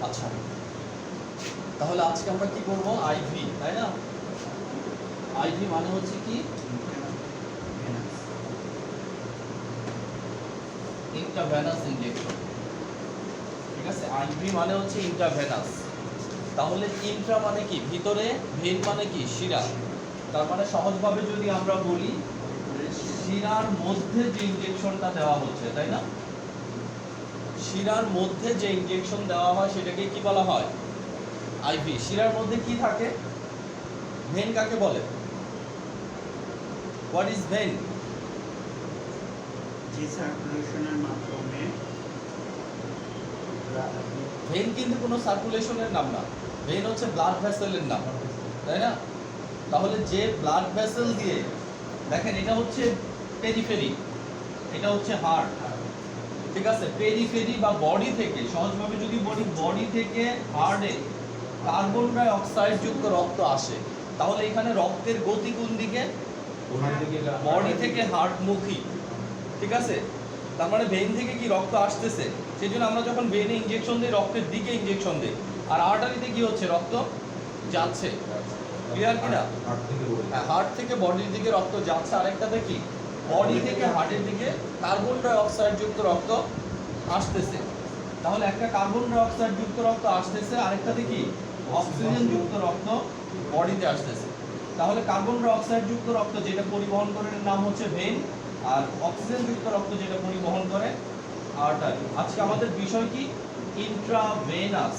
আচ্ছা, তাহলে আজকে আমরা কি করব? আইভি, তাই না? আইভি মানে হচ্ছে কি? Intravenous injection. ঠিক আছে, আইভি মানে হচ্ছে ইন্ট্রাভেনাস। তাহলে ইন্ট্রা মানে কি? ভিতরে, ভেন মানে কি? শিরা। তার মানে সহজভাবে যদি আমরা বলি, শিরার মধ্যে যে ইনজেকশনটা দেওয়া হচ্ছে, তাই না? শিরার মধ্যে যে ইনজেকশন দেওয়া হয় সেটাকে কি বলা হয়? আইভি। শিরার মধ্যে কি থাকে? ভেন কাকে বলে? What is vein? যে সার্কুলেশনের মাধ্যমে ভেন কিন্তু কোনো সার্কুলেশনের নাম না, ভেন হচ্ছে ব্লাড ভেসেলের নাম, তাই না? তাহলে যে ব্লাড ভেসেল দিয়ে, দেখেন এটা হচ্ছে পেরিফেরি, এটা হচ্ছে হার্ট। ঠিক আছে, পেরিফেরি বা বডি থেকে, সহজভাবে যদি বলি বডি থেকে হার্টে কার্বন ডাই অক্সাইড যুক্ত রক্ত আসে, তাহলে এখানে রক্তের গতি কোন দিকে? বডি থেকে হার্টমুখী। ঠিক আছে, তার মানে ভেন থেকে কি রক্ত আসতেছে, সেই জন্য আমরা যখন ভেনে ইনজেকশন দিই রক্তের দিকে ইনজেকশন দিই, আর আর্টারিতে কি হচ্ছে? রক্ত যাচ্ছে। ক্লিয়ার কিনা? হ্যাঁ, হার্ট থেকে বডির দিকে রক্ত যাচ্ছে, আরেকটাতে কি? বডি থেকে হার্টের দিকে কার্বন ডাই অক্সাইড যুক্ত রক্ত আসতেছে। তাহলে একটা কার্বন ডাই অক্সাইড যুক্ত রক্ত আসতেছে, আরেকটাতে কি? অক্সিজেন যুক্ত রক্ত বডিতে আসতেছে। তাহলে কার্বন ডাই অক্সাইড যুক্ত রক্ত যেটা পরিবহন করে এর নাম হচ্ছে ভেন, আর অক্সিজেন যুক্ত রক্ত যেটা পরিবহন করে আর্টারি। আজকে আমাদের বিষয় কি? ইন্ট্রাভেনাস,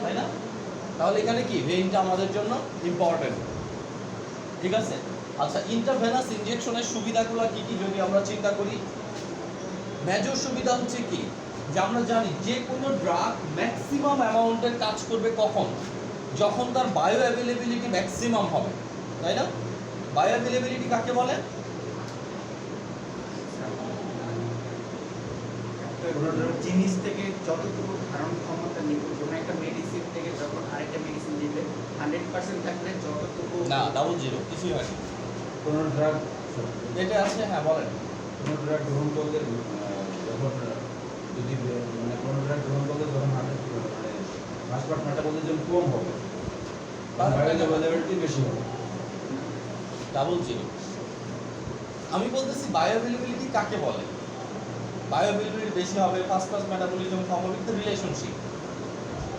তাই না? তাহলে এখানে কি? ভেনটা আমাদের জন্য ইম্পর্টেন্ট। ঠিক আছে, আচ্ছা, ইন্ট্রাভেনাস ইনজেকশনের সুবিধাগুলো কি কি যদি আমরা চিন্তা করি? মেজর সুবিধা হচ্ছে কি, যে আমরা জানি যে কোনো ড্রাগ ম্যাক্সিমাম অ্যামাউন্টের কাজ করবে কখন? যখন তার বায়ো অ্যাভেলেবিলিটি ম্যাক্সিমাম হবে, তাই না? বায়ো অ্যাভেলেবিলিটি কাকে বলে? জিনিস থেকে যতটুকু ধারণ ক্ষমতা নিব, কোনো একটা মেডিসিন থেকে যখন আরেকটা মেডিসিন দিলে 100% থাকলে যতটুকু না, ডাবল জিরো, কিছুই হয় না। কোনো ড্রাগ এটা আছে, হ্যাঁ বলেন। কোনো ড্রাগ গ্রহণ করলে যখন যদি মানে কোনো ড্রাগ গ্রহণ করলে তখন হার্টের মানে ফাস্ট মেটাবলিজম কম হবে, বায়োঅ্যাভেলেবিলিটি বেশি হবে। Double zero. আমি বলতেছি বায়ো অ্যাভেলেবিলিটি কাকে বলে? বায়ো অ্যাভেলেবিলিটি বেশি হবে, ফার্স্ট ক্লাস মেটাবলিজম কম হবে, কিন্তু রিলেশনশিপ,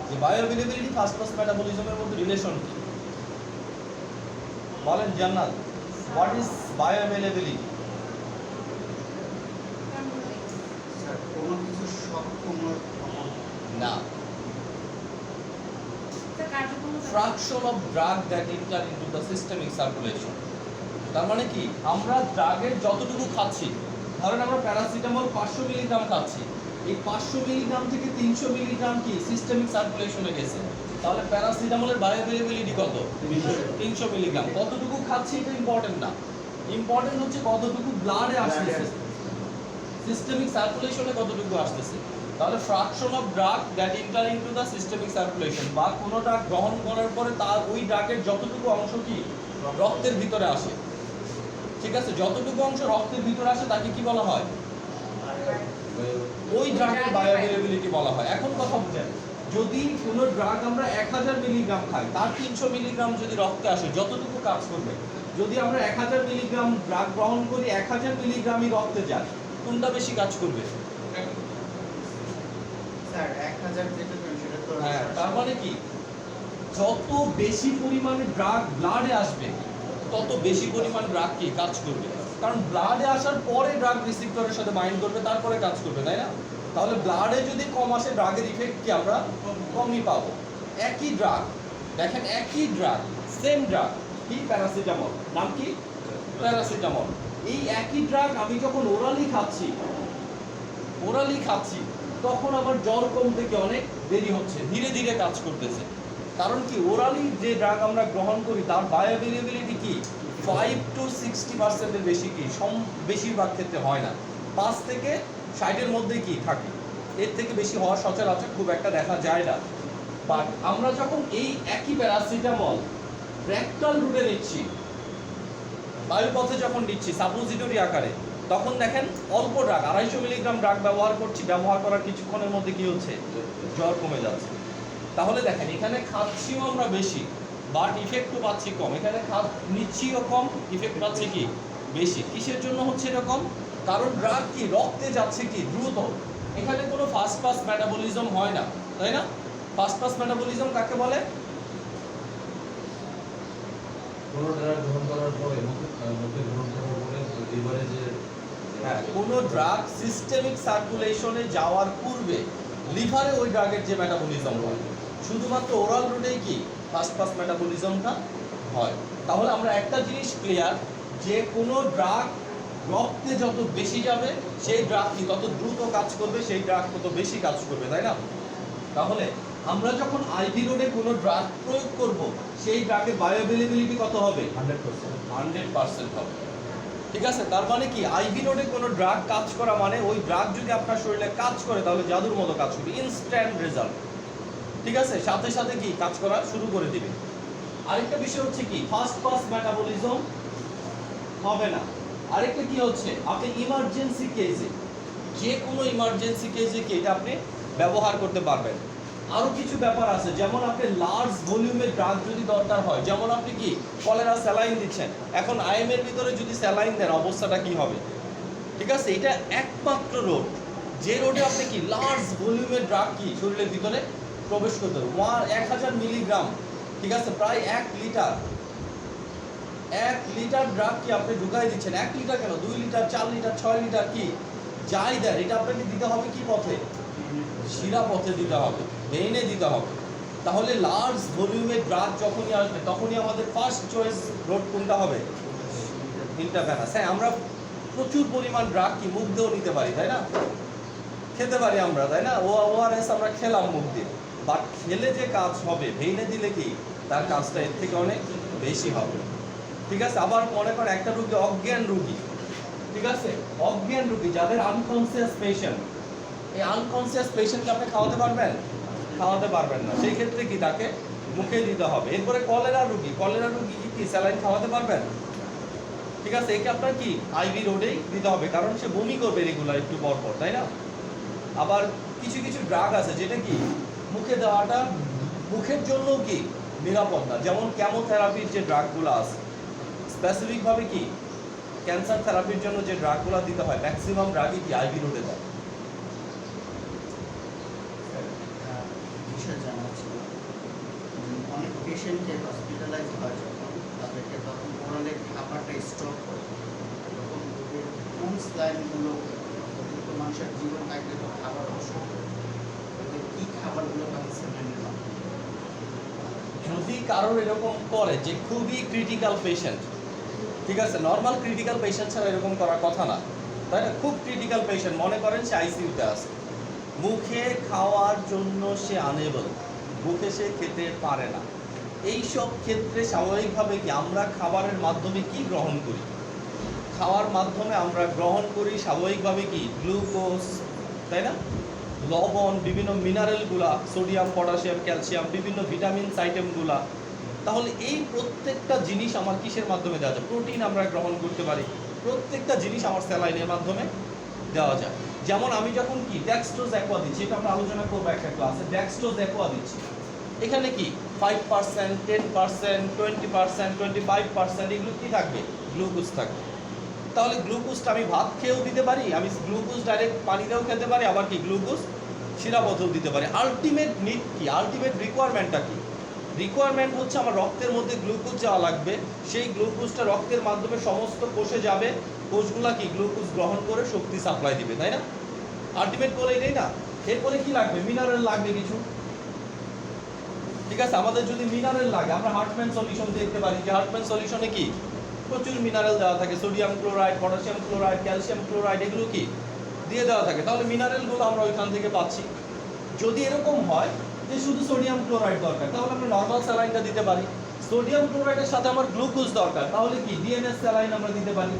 যে বায়ো অ্যাভেলেবিলিটি ফার্স্ট ক্লাস মেটাবলিজমের মধ্যে রিলেশন কি? বলেন জান্নাত, what is bio availability? Sir কোনো কিছু সক্ষম না, fraction of drug that enter into the systemic circulation. তার মানে কি, আমরা ড্রাগের যতটুকু খাচ্ছি, ধরেন আমরা প্যারাসিটামল 500 মিলিগ্রাম খাচ্ছি, এই 500 মিলিগ্রাম থেকে 300 মিলিগ্রাম কি সিস্টেমিক সার্কুলেশনে গেছে, তাহলে প্যারাসিটামলের বায়োঅ্যাভেলেবিলিটি কত? 300 মিলিগ্রাম। কতটুকু খাচ্ছি এটা ইম্পর্টেন্ট না, ইম্পর্টেন্ট হচ্ছে কতটুকু ব্লাডে আসতেছে, সিস্টেমিক সার্কুলেশনে কতটুকু আসতেছে। তাহলে fraction of drug that enter into the systemic circulation, বা কোনো ড্রাগ গ্রহণ করার পরে তার ওই ড্রাগের যতটুকু অংশ কি রক্তের ভিতরে আসে, ঠিক আছে, যতটুকু অংশ রক্তের ভিতরে আসে তাকে কি বলা হয়? ওই ড্রাগের বায়োঅ্যাভেলেবিলিটি বলা হয়। এখন কথা বুঝেন, যদি কোনো ড্রাগ আমরা 1000 মিলিগ্রাম খাই, তার 300 মিলিগ্রাম যদি রক্তে আসে, যতটুকু কাজ করবে। যদি আমরা 1000 মিলিগ্রাম ড্রাগ গ্রহণ করি, 1000 মিলিগ্রামই রক্তে যায়, কোনটা বেশি কাজ করবে? স্যার 1000 যেটা সেটা তো হ্যাঁ, তার মানে কি, যত বেশি পরিমাণে ড্রাগ ব্লাডে আসবে তত বেশি পরিমাণ ড্রাগ কি কাজ করবে, কারণ ব্লাডে আসার পরে ড্রাগ রিসিপ্টরের সাথে বাইন্ড করবে, তারপরে কাজ করবে, তাই না? তাহলে ব্লাডে যদি কম আসে, ড্রাগের ইফেক্ট কি আমরা কমই পাবো। একই ড্রাগ, দেখেন একই ড্রাগ, সেম ড্রাগ, কি? প্যারাসিটামল। নাম কি? প্যারাসিটামল। এই একই ড্রাগ আমি যখন ওরালি খাচ্ছি, তখন আমার জ্বর কমতে কি অনেক দেরি হচ্ছে, ধীরে ধীরে কাজ করতেছে। কারণ কি, ওরালি যে ড্রাগ আমরা গ্রহণ করি তার বায়োঅ্যাভেলেবিলিটি কি 5 to 60% বেশি, কি বেশিরভাগ ক্ষেত্রে হয় না, 5 থেকে 60-এর মধ্যে কি থাকে, এর থেকে বেশি হওয়া সচরাচর খুব একটা দেখা যায় না। বাট আমরা যখন এই একই প্যারাসিটামল রেক্টাল রুটে নিচ্ছি, বায়ুপথে যখন নিচ্ছি সাপোজিটরি আকারে, তখন দেখেন অল্প ড্রাগ 250 মিলিগ্রাম ড্রাগ ব্যবহার করছি, ব্যবহার করার কিছুক্ষণের মধ্যে কি হচ্ছে? জ্বর কমে যাচ্ছে। তাহলে দেখেন এখানে খাচ্ছিও আমরা বেশি, বাট ইফেক্টও পাচ্ছি কম। এখানে নিচ্ছিও কম, ইফেক্ট পাচ্ছি কি বেশি। কিসের জন্য হচ্ছে এরকম? কারণ ড্রাগ কি রক্তে যাচ্ছে কি দ্রুত। এখানে কোনো ফাস্ট পাস মেটাবলিজম হয় না, তাই না? ফাস্ট পাস মেটাবলিজম কাকে বলে? কোনো ড্রাগ গ্রহণ করার পরে মুখে গ্রহণ করার পরে লিভারে যে হ্যাঁ, কোনো ড্রাগ সিস্টেমিক সার্কুলেশনে যাওয়ার পূর্বে লিভারে ওই ড্রাগের যে মেটাবলিজম হয়, শুধুমাত্র ওরাল রুটেই কি ফাস্ট পাস মেটাবলিজমটা হয়। তাহলে আমরা একটা জিনিস ক্লিয়ার, যে কোনো ড্রাগ রক্তে যত বেশি যাবে সেই ড্রাগ কি তত দ্রুত কাজ করবে, সেই ড্রাগ তত বেশি কাজ করবে, তাই না? তাহলে আমরা যখন আইভি রোডে কোনো ড্রাগ প্রয়োগ করব, সেই ড্রাগের বায়োঅ্যাভেলেবিলিটি কত হবে? 100%। 100% হবে। ঠিক আছে, তার মানে কি আইভি রোডে কোনো ড্রাগ কাজ করা মানে ওই ড্রাগ যদি আপনার শরীরে কাজ করে তাহলে জাদুর মতো কাজ করবে, ইনস্ট্যান্ট রেজাল্ট। ঠিক আছে, সাথে সাথে কি কাজ করা শুরু করে দিবে। আরেকটা বিষয় হচ্ছে কি ফাস্ট পাস মেটাবলিজম হবে না। আরেকটা কি হচ্ছে, আপনি ইমার্জেন্সি কেসে, যে কোনো ইমার্জেন্সি কেসে কি এটা আপনি ব্যবহার করতে পারবেন। আরও কিছু ব্যাপার আছে, যেমন আপনি লার্জ ভলিউমের ড্রাগ যদি দরকার হয়, যেমন আপনি কি কলেরা স্যালাইন দিচ্ছেন, এখন আইএমের ভিতরে যদি স্যালাইন দেন অবস্থাটা কি হবে? ঠিক আছে, এটা একমাত্র রোড যে রোডে আপনি কি লার্জ ভলিউমের ড্রাগ কি শরীরের ভিতরে প্রবেশ করতে হবে। 1000 মিলিগ্রাম, ঠিক আছে, প্রায় 1 লিটার, 1 লিটার ড্রাগ কি আপনি ঢুকাই দিচ্ছেন। 1 লিটার কেন, 2 লিটার, 4 লিটার, 6 লিটার কি যাই দেন, এটা আপনাকে দিতে হবে কি পথে? শিরা পথে দিতে হবে, ভেইনে দিতে হবে। তাহলে লার্জ ভলিউমের ড্রাগ যখনই আসবে তখনই আমাদের ফার্স্ট চয়েস রোড কোনটা হবে? ইন্টারভেনাস। হ্যাঁ, আমরা প্রচুর পরিমাণ ড্রাগ কি মুখ দিয়েও নিতে পারি, তাই না? খেতে পারি আমরা, তাই না? ওআরএস আমরা খেলাম মুখ দিয়ে, বাট খেলে যে কাজ হবে ভেইনে দিলে কি তার কাজটা এর থেকে অনেক বেশি হবে। ঠিক আছে, আবার মনে করেন একটা রুগী অজ্ঞান রুগী, ঠিক আছে, অজ্ঞান রুগী যাদের আনকনসিয়াস পেশেন্ট, এই আনকনসিয়াস পেশেন্টকে আপনি খাওয়াতে পারবেন? খাওয়াতে পারবেন না। সেই ক্ষেত্রে কি তাকে মুখে দিতে হবে। এরপরে কলেরা রুগী, কলেরা রুগী কি স্যালাইন খাওয়াতে পারবেন? ঠিক আছে, একে আপনার কি আইভি রোডেই দিতে হবে, কারণ সে বমি করবে রেগুলার একটু পর পর, তাই না? আবার কিছু কিছু ড্রাগ আছে যেটা কি মুখে দেওয়াটা মুখের জন্য কি নিরাপদ না, যেমন কেমোথেরাপির যে ড্রাগগুলো আছে, স্পেসিফিকভাবে কি ক্যান্সার থেরাপির জন্য যে ড্রাগগুলো দিতে হয় ম্যাক্সিমাম ড্রাগই কি আইভি রোডে দেয়। বিষয় জানা ছিল, অনেক পেশেন্টকে হসপিটালাইজ হয় যখন, তাদেরকে তখন ওরালে খাবারটা স্টপ করে, তখন কোন স্লাইনগুলো মানুষের জীবন থাকলে তো খাবার অসুবিধা, কী খাবারগুলো তাদের স্যালাইনের মাধ্যমে? যদি কারোর এরকম করে যে খুবই ক্রিটিক্যাল পেশেন্ট, ঠিক আছে, নর্মাল ক্রিটিক্যাল পেশেন্ট ছাড়া এরকম করার কথা না, তাই না? খুব ক্রিটিক্যাল পেশেন্ট, মনে করেন সে আইসিইউতে আছে, মুখে খাওয়ার জন্য সে আনএবল, মুখে সে খেতে পারে না, এই সব ক্ষেত্রে স্বাভাবিকভাবে কি আমরা খাবারের মাধ্যমে কি গ্রহণ করি? খাওয়ার মাধ্যমে আমরা গ্রহণ করি স্বাভাবিকভাবে কি গ্লুকোজ, তাই না, লবণ, বিভিন্ন মিনারেলগুলা, সোডিয়াম, পটাশিয়াম, ক্যালসিয়াম, বিভিন্ন ভিটামিনস আইটেমগুলা। তাহলে এই প্রত্যেকটা জিনিস আমার কিসের মাধ্যমে দেওয়া যায়? প্রোটিন আমরা গ্রহণ করতে পারি, প্রত্যেকটা জিনিস আমার স্যালাইনের মাধ্যমে দেওয়া যায়। যেমন আমি যখন কি ডেক্সট্রোজ অ্যাকোয়া দিচ্ছি, এটা আমরা আলোচনা করবো একটা ক্লাসে, ডেক্সট্রোজ অ্যাকোয়া দিচ্ছি, এখানে কি 5%, 10%, 20%, 25% এগুলো কি থাকবে? গ্লুকোজ থাকবে। তাহলে গ্লুকোজটা আমি ভাত খেয়েও দিতে পারি, আমি গ্লুকোজ ডাইরেক্ট পানিতেও খেতে পারি, আবার কি গ্লুকোজ শিরাপথেও দিতে পারি। আলটিমেট নিড কি, আলটিমেট রিকোয়ারমেন্টটা কি? রিকোয়ারমেন্ট হচ্ছে আমার রক্তের মধ্যে গ্লুকোজ যাওয়া লাগবে, সেই গ্লুকোজটা রক্তের মাধ্যমে সমস্ত কোষে যাবে, কোষগুলা কি গ্লুকোজ গ্রহণ করে শক্তি সাপ্লাই দিবে, তাই না? আলটিমেট গোল এটাই না। এরপরে কি লাগবে? মিনারেল লাগবে কিছু, ঠিক আছে। আমাদের যদি মিনারেল লাগে আমরা হার্টম্যান সলিউশন দেখতে পারি, যে হার্টম্যান সলিউশনে কি প্রচুর মিনারেল দেওয়া থাকে, sodium chloride, potassium chloride, calcium chloride, এগুলো কি দিয়ে দেওয়া থাকে। তাহলে মিনারেলগুলো আমরা ওইখান থেকে পাচ্ছি। যদি এরকম হয় যে শুধু সোডিয়াম ক্লোরাইড দরকার, তাহলে আমরা নর্মাল স্যালাইনটা দিতে পারি। সোডিয়াম ক্লোরাইডের সাথে আমার গ্লুকোজ দরকার, তাহলে কি ডিএনএস স্যালাইন আমরা দিতে পারি,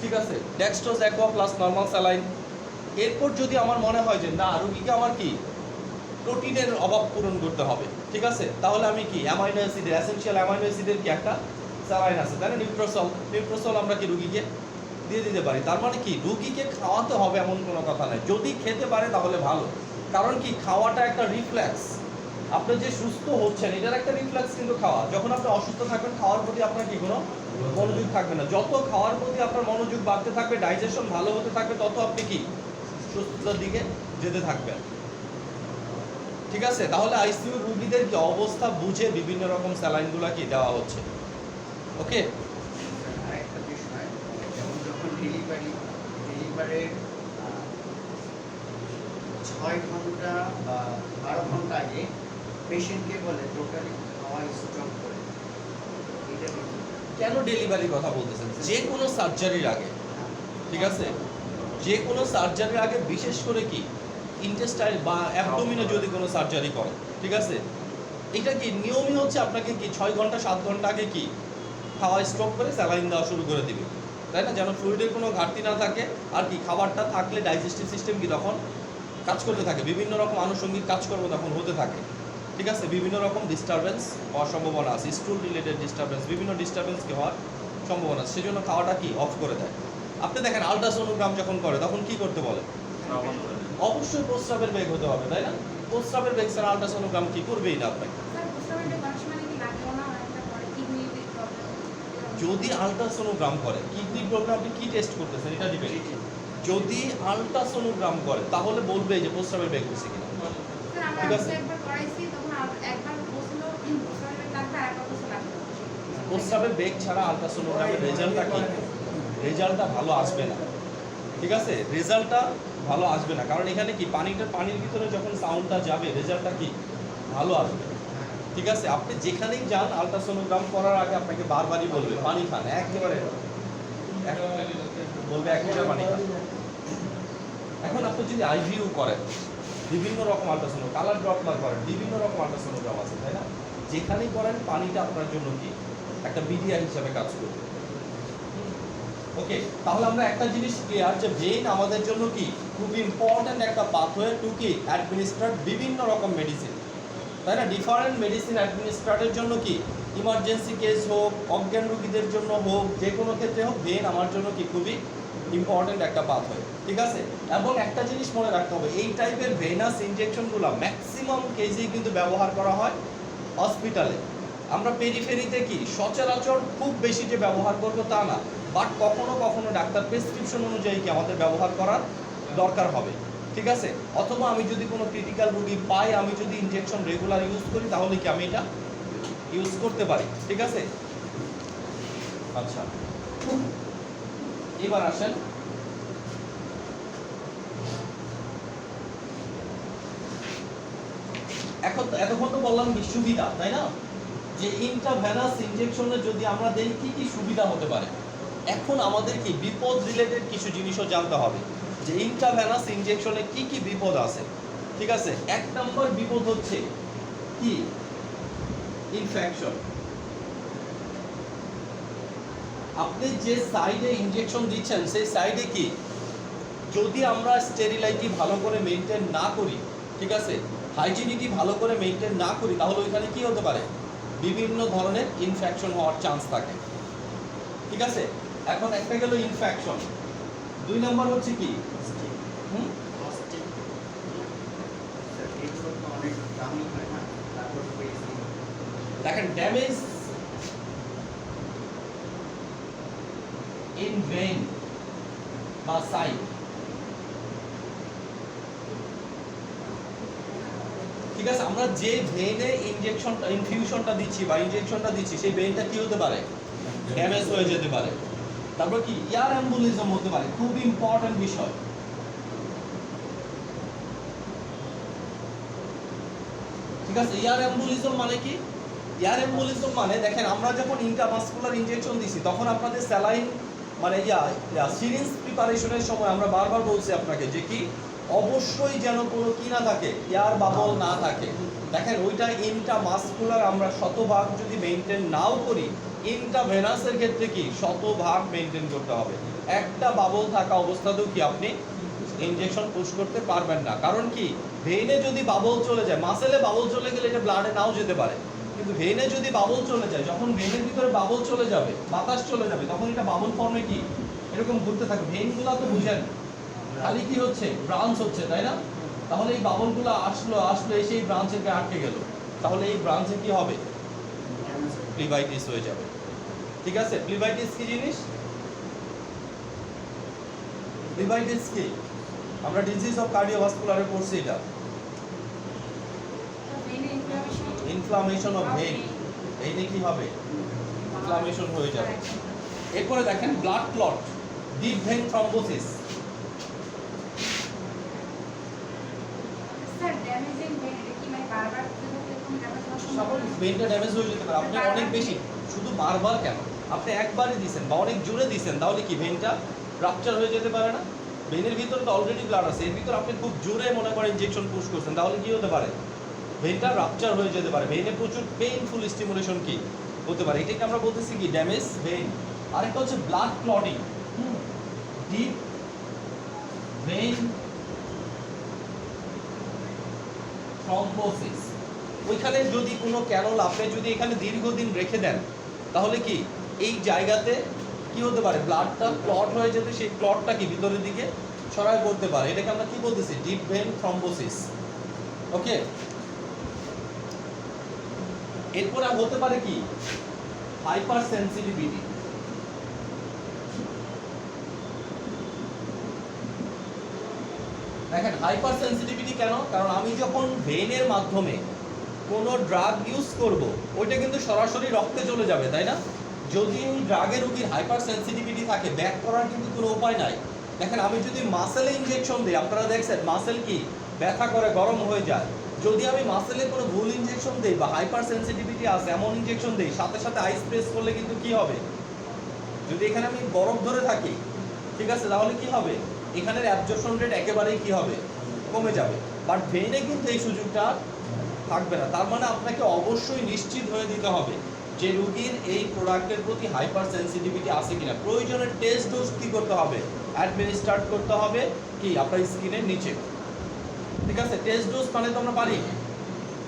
ঠিক আছে, dextrose aqua plus normal saline. এরপর যদি আমার মনে হয় যে না রুগীকে আমার কি প্রোটিনের অভাব পূরণ করতে হবে, ঠিক আছে, তাহলে আমি কি অ্যামাইনো অ্যাসিডের, এসেনশিয়াল অ্যামাইনো অ্যাসিডের কি একটা স্যালাইন আছে, তাই না, নিউট্রোসল আমরা কি রুগীকে দিয়ে দিতে পারি। তার মানে কি রুগীকে খাওয়াতে হবে এমন কোনো কথা নাই, যদি খেতে পারে তাহলে ভালো। কারণ কি খাওয়াটা একটা রিফ্লেক্স, আপনি যে সুস্থ হচ্ছেন এটার একটা রিফ্লেক্স কিন্তু খাওয়া। যখন আপনি অসুস্থ থাকবেন খাওয়ার প্রতি আপনার কি কোনো মনোযোগ থাকবে না। যত খাওয়ার প্রতি আপনার মনোযোগ বাড়তে থাকবে, ডাইজেশন ভালো হতে থাকবে, তত আপনি কি সুস্থতার দিকে যেতে থাকবেন। ঠিক আছে, তাহলে আইসিইউ রোগীদের কি অবস্থা বুঝে বিভিন্ন রকম স্যালাইনগুলো কি দেওয়া হচ্ছে। ওকে, আরেকটা বিষয়, যেমন যখন ডেলিভারির 6 ঘন্টা বা 12 ঘন্টা আগে পেশেন্টকে বলে টোটালি খাওয়া স্টপ করে। এটা কেন ডেলিভারির কথা বলতেছেন? যে কোনো সার্জারির আগে, ঠিক আছে, যে কোনো সার্জারির আগে, বিশেষ করে কি ইন্টেস্টাইল বা অ্যাবডোমিনে যদি কোনো সার্জারি করে, ঠিক আছে, এটা কি নিয়মই হচ্ছে আপনাকে কি 6 ঘন্টা 7 ঘন্টা আগে কি খাওয়া স্টপ করে স্যালাইন দেওয়া শুরু করে দিবে, তাই না? যেন ফ্লুইডের কোনো ঘাটতি না থাকে, আর কি খাবারটা থাকলে ডাইজেস্টিভ সিস্টেম কি তখন কাজ করতে থাকে, বিভিন্ন রকম আনুষঙ্গিক কাজকর্ম তখন হতে থাকে। ঠিক আছে, বিভিন্ন রকম ডিস্টারবেন্স হওয়ার সম্ভাবনা আছে, স্টুল রিলেটেড ডিস্টারবেন্স, বিভিন্ন ডিস্টারবেন্স কি হওয়ার সম্ভাবনা আছে, সেজন্য খাওয়াটা কি অফ করে দেয়। আপনি দেখেন আল্ট্রাসোনোগ্রাম যখন করে তখন কি করতে বলে? অবশ্যই প্রস্রাবের বেগ হতে হবে, তাই না? প্রস্রাবের বেগ ছাড়া আল্ট্রাসোনোগ্রাম কি করবেই না আপনাকে। যদি আল্ট্রাসোনোগ্রাম করে, কিডনি প্রবলেম আপনি কি টেস্ট করতেছেন এটা ডিপেন্ড। যদি আল্ট্রাসোনোগ্রাম করে তাহলে বলবে যে প্রস্রাবের বেগ হচ্ছে কিনা। ঠিক আছে, প্রস্রাবের বেগ ছাড়া আল্ট্রাসোনোগ্রামের রেজাল্টটা কি? রেজাল্টটা ভালো আসবে না। ঠিক আছে, রেজাল্টটা ভালো আসবে না, কারণ এখানে কি পানির ভিতরে যখন সাউন্ডটা যাবে রেজাল্টটা কি ভালো আসবে। ঠিক আছে, আপনি যেখানেই যান আল্ট্রাসোনোগ্রাম করার আগে আপনাকে বারবারই বলবে পানি খান, একেবারে বলবে 1 লিটার পানি খান। এখন আপনি যদি আইভিইউ করেন, বিভিন্ন রকম আল্ট্রাসোনোগ্রাম, কালার ড্রপলার করেন, বিভিন্ন রকম আল্ট্রাসোনোগ্রাম আছে, তাই না? যেখানেই করেন পানিটা আপনার জন্য কি একটা মিডিয়া হিসাবে কাজ করবে। ওকে, তাহলে আমরা একটা জিনিস ক্লিয়ার যে ভেইন আমাদের জন্য কি খুব ইম্পর্ট্যান্ট একটা পাথওয়ে টু কি অ্যাডমিনিস্ট্রেট বিভিন্ন রকম মেডিসিন, তাই না? ডিফারেন্ট মেডিসিন অ্যাডমিনিস্ট্রেটের জন্য কি ইমার্জেন্সি কেস হোক, অজ্ঞান রোগীদের জন্য হোক, যে কোনো ক্ষেত্রে হোক, ভেইন আমার জন্য কি খুবই ইম্পর্ট্যান্ট একটা পাথওয়ে। ঠিক আছে, এবং একটা জিনিস মনে রাখতে হবে, এই টাইপের ভেনাস ইনজেকশনগুলো ম্যাক্সিমাম কেসেই কিন্তু ব্যবহার করা হয় হসপিটালে। আমরা পেরিফেরিতে কি সচরাচর খুব বেশি যে ব্যবহার করবো তা না, বাট কখনো কখনো ডাক্তার প্রেসক্রিপশন অনুযায়ী কি আমাদের ব্যবহার করার দরকার হবে। ঠিক আছে, অথবা আমি যদি কোনো ক্রিটিক্যাল রোগী পাই, আমি যদি ইনজেকশন রেগুলার ইউজ করি, তাহলে কি আমি এটা ইউজ করতে পারি। ঠিক আছে, আচ্ছা এবার আসেন এতক্ষণ তো বললাম কি সুবিধা, তাই না? যে ইন্ট্রাভেনাস ইনজেকশনে যদি আমরা দেই কি কি সুবিধা হতে পারে। এখন আমাদের কি বিপদ রিলেটেড কিছু জিনিসও জানতে হবে যে ইন্ট্রাভেনাস ইনজেকশনে কি কি বিপদ আছে। ঠিক আছে, 1 নম্বর বিপদ হচ্ছে কি ইনফেকশন। আপনি যে সাইডে ইনজেকশন দিচ্ছেন সেই সাইডে কি যদি আমরা স্টেরিলাইটি ভালো করে মেনটেন না করি, ঠিক আছে, হাইজিনিটি ভালো করে মেনটেন না করি, তাহলে ওইখানে কি হতে পারে বিভিন্ন ধরনের ইনফেকশন হওয়ার চান্স থাকে। ঠিক আছে, এখন একটা গেল ইনফেকশন, 2 নম্বর হচ্ছে কি দেখেন ড্যামেজ ইন ভেইন বা সাইট। ঠিক আছে, আমরা যে ভেইনে ইনফিউশনটা দিচ্ছি বা ইনজেকশনটা দিচ্ছি সেই ভেইনটা কি হতে পারে ড্যামেজ হয়ে যেতে পারে। তারপর কি এয়ার এম্বুলিজম হতে পারে, খুব ইম্পর্টেন্ট বিষয়। ঠিক আছে, এয়ার এম্বুলিজম মানে কি? এয়ার এম্বুলিজম মানে দেখেন আমরা যখন ইন্ট্রামাসকুলার ইনজেকশন দিছি তখন আপনাদের স্যালাইন মানে সিরিঞ্জ প্রিপারেশনের সময় আমরা বারবার বলছি আপনাকে যে কি অবশ্যই যেন কোনো কি না থাকে, এয়ার বাবল না থাকে। দেখেন ওইটা ইন্ট্রামাসকুলার আমরা শতভাগ যদি মেনটেন নাও করি, ইন্ট্রাভেনাসের ক্ষেত্রে কি শতভাগ মেনটেন করতে হবে। একটা বাবল থাকা অবস্থাতেও কি আপনি ইনজেকশন পুশ করতে পারবেন না, কারণ কি ভেইনে যদি বাবল চলে যায়, মাসেলে বাবল চলে গেলে এটা ব্লাডে নাও যেতে পারে, কিন্তু ভেইনে যদি বাবল চলে যায়, যখন ভেইনের ভিতরে বাবল চলে যাবে, বাতাস চলে যাবে, তখন এটা বাবল ফর্মে কি এরকম ঘুরতে থাকবে। ভেইনগুলো তো বুঝেন খালি কি হচ্ছে ব্রাঞ্চ হচ্ছে, তাই না? তাহলে এই বাবলগুলো আসলো এসে এই ব্রাঞ্চের গায়ে আটকে গেল, তাহলে এই ব্রাঞ্চে কি হবে? প্লিভাইটিস হয়ে যাবে। ঠিক আছে, প্লিভাইটিস কি জিনিস? প্লিভাইটিস কি? আমরা ডিজিজ অফ কার্ডিওভাস্কুলারে পড়ছি এটা। ইনফ্লামেশন অফ ভেইন, এইটা কি হবে? ইনফ্লামেশন হয়ে যাবে। এরপরে দেখেন blood clot, deep vein thrombosis. স্বাভাবিক, ভেইনটা ড্যামেজ হয়ে যেতে পারে। আপনি অনেক বেশি, শুধু বারবার কেন, আপনি একবারই দিছেন বা অনেক জোরে দিছেন, তাহলে কি ভেইনটা রাপচার হয়ে যেতে পারে না? ভেইনের ভিতরে তো অলরেডি ব্লাড আছে, এর ভিতরে আপনি খুব জোরে মনে করেন ইনজেকশন পুশ করছেন, তাহলে কি হতে পারে? ভেইনটা রাপচার হয়ে যেতে পারে। ভেইনে প্রচুর পেইনফুল স্টিমুলেশন কি হতে পারে, এটাকে আমরা বলতেছি কি ড্যামেজ ভেইন। আরেকটা হচ্ছে blood clotting, deep vein thrombosis. ওইখানে যদি কোনো ক্যানল আপনি যদি এখানে দীর্ঘদিন রেখে দেন, তাহলে কি এই জায়গাতে কি হতে পারে? ব্লাডটা ক্লট হয়ে যেতে, সেই ক্লটটা কি ভিতরের দিকে ছড়ায় পড়তে পারে। এটাকে আমরা কি বলতেছি? Deep vein thrombosis. ওকে, এরপরে হতে পারে কি হাইপার সেন্সিটিভিটি। দেখেন হাইপার সেন্সিটিভিটি কেন? কারণ আমি যখন ভেইনের মাধ্যমে কোনো ড্রাগ ইউজ করব, ওইটা কিন্তু সরাসরি রক্তে চলে যাবে, তাই না? যদি ওই ড্রাগে রোগীর হাইপার সেন্সিটিভিটি থাকে, ব্যাক করার কিন্তু কোনো উপায় নাই। দেখেন আমি যদি মাসেলে ইনজেকশন দিই, আপনারা দেখছেন মাসেল কি ব্যথা করে, গরম হয়ে যায়। যদি আমি মাসেলে কোনো ভুল ইনজেকশন দিই বা হাইপার সেন্সিটিভিটি আছে এমন ইনজেকশন দিই, সাথে সাথে আইস প্রেস করলে কিন্তু কি হবে? যদি এখানে আমি বরফ ধরে থাকি, ঠিক আছে, তাহলে কি হবে? এখানের অ্যাবজর্পশন রেট একেবারেই কি হবে? কমে যাবে। বাট ভেইনে কিন্তু এই সুযোগটা থাকবে না। তার মানে আপনাকে অবশ্যই নিশ্চিত হয়ে দিতে হবে যে রোগীর এই প্রোডাক্টের প্রতি হাইপার সেন্সিটিভিটি আছে কিনা। প্রয়োজনে টেস্ট ডোজ কি করতে হবে? অ্যাডমিনিস্ট্রেট করতে হবে কি আপনার স্কিনের নিচে। ঠিক আছে, টেস্ট ডোজ মানে তো আমরা পারি।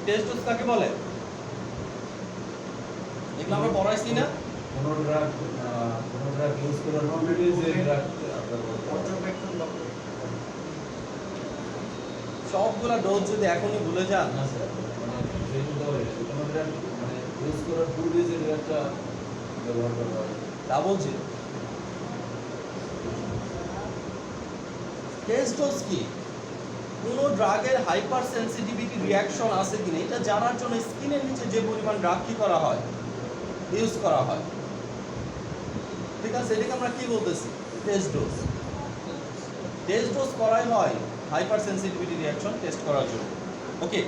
টেস্ট ডোজ কাকে বলে? এগুলো আমরা পড়াইছি না? কোনো ড্রাগ ইউজ করার পূর্বে যে ড্রাগ পর্যবেক্ষণ লক্ষ্য সবগুলা ডোজ যদি এখনই ভুলে যান, না স্যার, মানে যেগুলো কোনো ড্রাগ মানে ইউজ করার পূর্বে যে ড্রাগটা ব্যবহার করা হয় তা বলছি। টেস্ট ডোজ কি? কোনো ড্রাগের হাইপার সেন্সিটিভিটি রিয়াকশন আছে কিনা এটা জানার জন্য স্কিনের নিচে যে পরিমাণ ড্রাগ কি করা হয়, ইউজ করা হয়। ঠিক আছে, এটাকে আমরা কি বলতেছি? Test dose. টেস্ট ডোজ করাই হয় হাইপার সেন্সিটিভিটি রিয়াকশন টেস্ট করার জন্য। ওকে,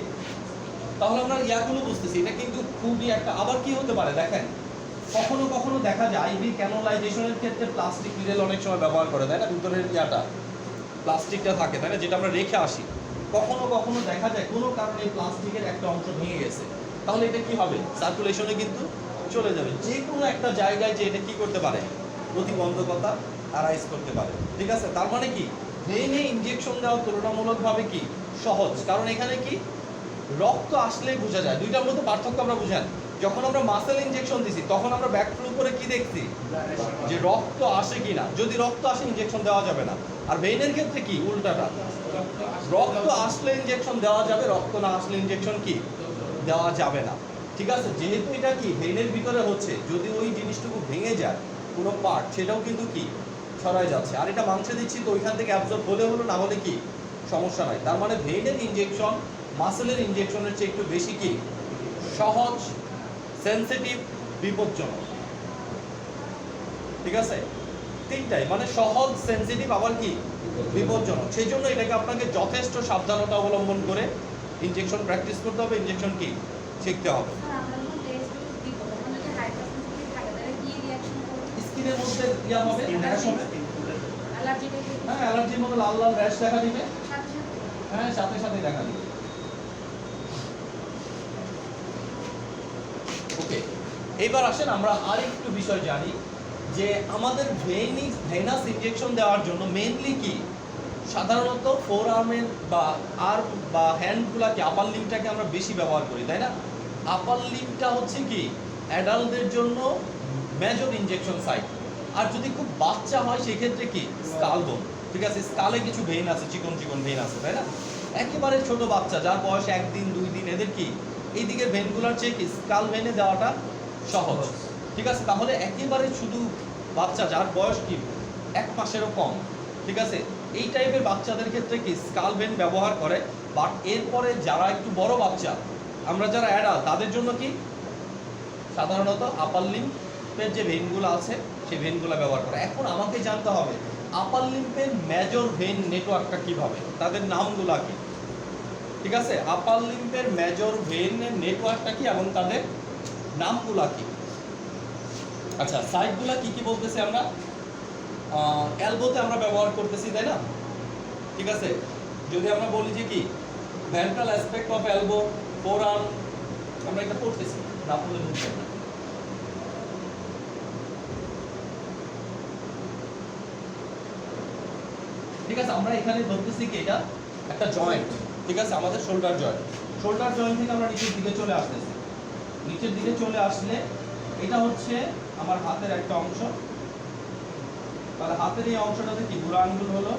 তাহলে আমরা ইয়াগুলো বুঝতেছি। এটা কিন্তু খুবই একটা, আবার কি হতে পারে দেখেন, কখনো কখনো দেখা যায় আইভি ক্যানোলাইজেশনের ক্ষেত্রে প্লাস্টিক নিডেল অনেক সময় ব্যবহার করে, তাই না? ভিতরের ইয়াটা প্লাস্টিকটা থাকে, তাই না, যেটা আমরা রেখে আসি। কখনো কখনো দেখা যায় কোনো কারণে প্লাস্টিকের একটা অংশ ভেঙে গেছে, তাহলে এটা কি হবে? সার্কুলেশনে কিন্তু চলে যাবে। যে কোনো একটা জায়গায় যে এটা কি করতে পারে? প্রতিবন্ধকতা আরাইজ করতে পারে। ঠিক আছে, তার মানে কি ভেইনে ইনজেকশন দেওয়া তুলনামূলকভাবে কি সহজ, কারণ এখানে কি রক্ত আসলেই বোঝা যায়। দুইটার মধ্যে পার্থক্য আমরা বুঝান। যখন আমরা মাসেল ইনজেকশন দিছি তখন আমরা ব্যাক ফ্লো করে কি দেখছি? যে রক্ত আসে কিনা। যদি রক্ত আসে ইনজেকশন দেওয়া যাবে না। আর ভেইনের ক্ষেত্রে কি উল্টাটা, রক্ত আসলে ইনজেকশন দেওয়া যাবে, রক্ত না আসলে ইনজেকশন কি দেওয়া যাবে না। ঠিক আছে, যেহেতু এটা কি ভেইনের ভিতরে হচ্ছে, যদি ওই জিনিসটুকু ভেঙে যায় কোনো পার্ট, সেটাও কিন্তু কি ছড়ায় যাচ্ছে। আর এটা মাংসে দিচ্ছি তো ওইখান থেকে অ্যাবজর্ব হলে হলো, না হলে কি সমস্যা নাই। তার মানে ভেইনের ইনজেকশন মাসেলের ইনজেকশনের চেয়ে একটু বেশি কি সহজ, সেনসিটিভ, বিপজ্জনক। ঠিক আছে, তিনটাই মানে সহজ, সেনসিটিভ, আবার কি বিপজ্জনক। সেই জন্য এটাকে আপনাকে যথেষ্ট সাবধানতা অবলম্বন করে ইনজেকশন প্র্যাকটিস করতে হবে, ইনজেকশন কি শিখতে হবে। স্কিনের মধ্যে ইয়া হবে, র্যাশ হবে। হ্যাঁ, অ্যালার্জির মতো লাল লাল র্যাশ দেখা দিবে। হ্যাঁ, সাথে সাথে দেখা দিবে। ওকে, এইবার আসেন আমরা আরেকটু বিষয় জানি যে আমাদের ভেনাস ইনজেকশন দেওয়ার জন্য মেইনলি কি সাধারণত ফোর আর্মের বা আর্ম বা হ্যান্ডগুলাকে, আপার লিম্বটাকে আমরা বেশি ব্যবহার করি, তাই না? আপার লিম্বটা হচ্ছে কি অ্যাডাল্টদের জন্য মেজর ইনজেকশন সাইট। আর যদি খুব বাচ্চা হয় সেক্ষেত্রে কি স্কাল বোন। ঠিক আছে, স্কালে কিছু ভেইন আছে, চিকন চিকন ভেইন আছে, তাই না? একেবারে ছোট বাচ্চা যার বয়স 1 দিন 2 দিন, এদের কি এই দিকের ভেনগুলোর চেয়ে কি স্কাল ভেনে দেওয়াটা সহজ। ঠিক আছে, তাহলে একেবারে শুধু বাচ্চা যার বয়স কি 1 মাসেরও কম, ঠিক আছে, এই টাইপের বাচ্চাদের ক্ষেত্রে কি স্কাল ভেন ব্যবহার করে। বাট এরপরে যারা একটু বড় বাচ্চা, আমরা যারা অ্যাডাল্ট, তাদের জন্য কি সাধারণত আপার লিম্বের যে ভেনগুলো আছে সেই ভেনগুলো ব্যবহার করে। এখন আমাকে জানতে হবে আপার লিম্বের মেজর ভেন নেটওয়ার্কটা কিভাবে, তাদের নামগুলা কি। ঠিক আছে, আপার লিম্বের মেজর ভেনের নেটওয়ার্কটা কি এবং তাদের নামগুলা কি। আচ্ছা, সাইডগুলা কি কি বলতেছি আমরা? এলবোতে আমরা ব্যবহার করতেছি, তাই না? ঠিক আছে, যদি আমরা বলি যে কি ভেন্ট্রাল অ্যাসপেক্ট অফ এলবো, ফোরআর্ম, আমরা এটা পড়তেছি, না পড়লে বুঝবেন না। ঠিক আছে, আমরা এখানে ধরতেছি কি এটা একটা জয়েন্ট, ঠিক আছে, আমাদের শোল্ডার জয়েন্ট। শোল্ডার জয়েন্ট থেকে আমরা নিচের দিকে চলে আসতেছি। নিচের দিকে চলে আসলে এটা হচ্ছে আমার হাতের একটা অংশ। তাহলে হাতের এই অংশটাতে কি বুড়ো আঙ্গুল হলো,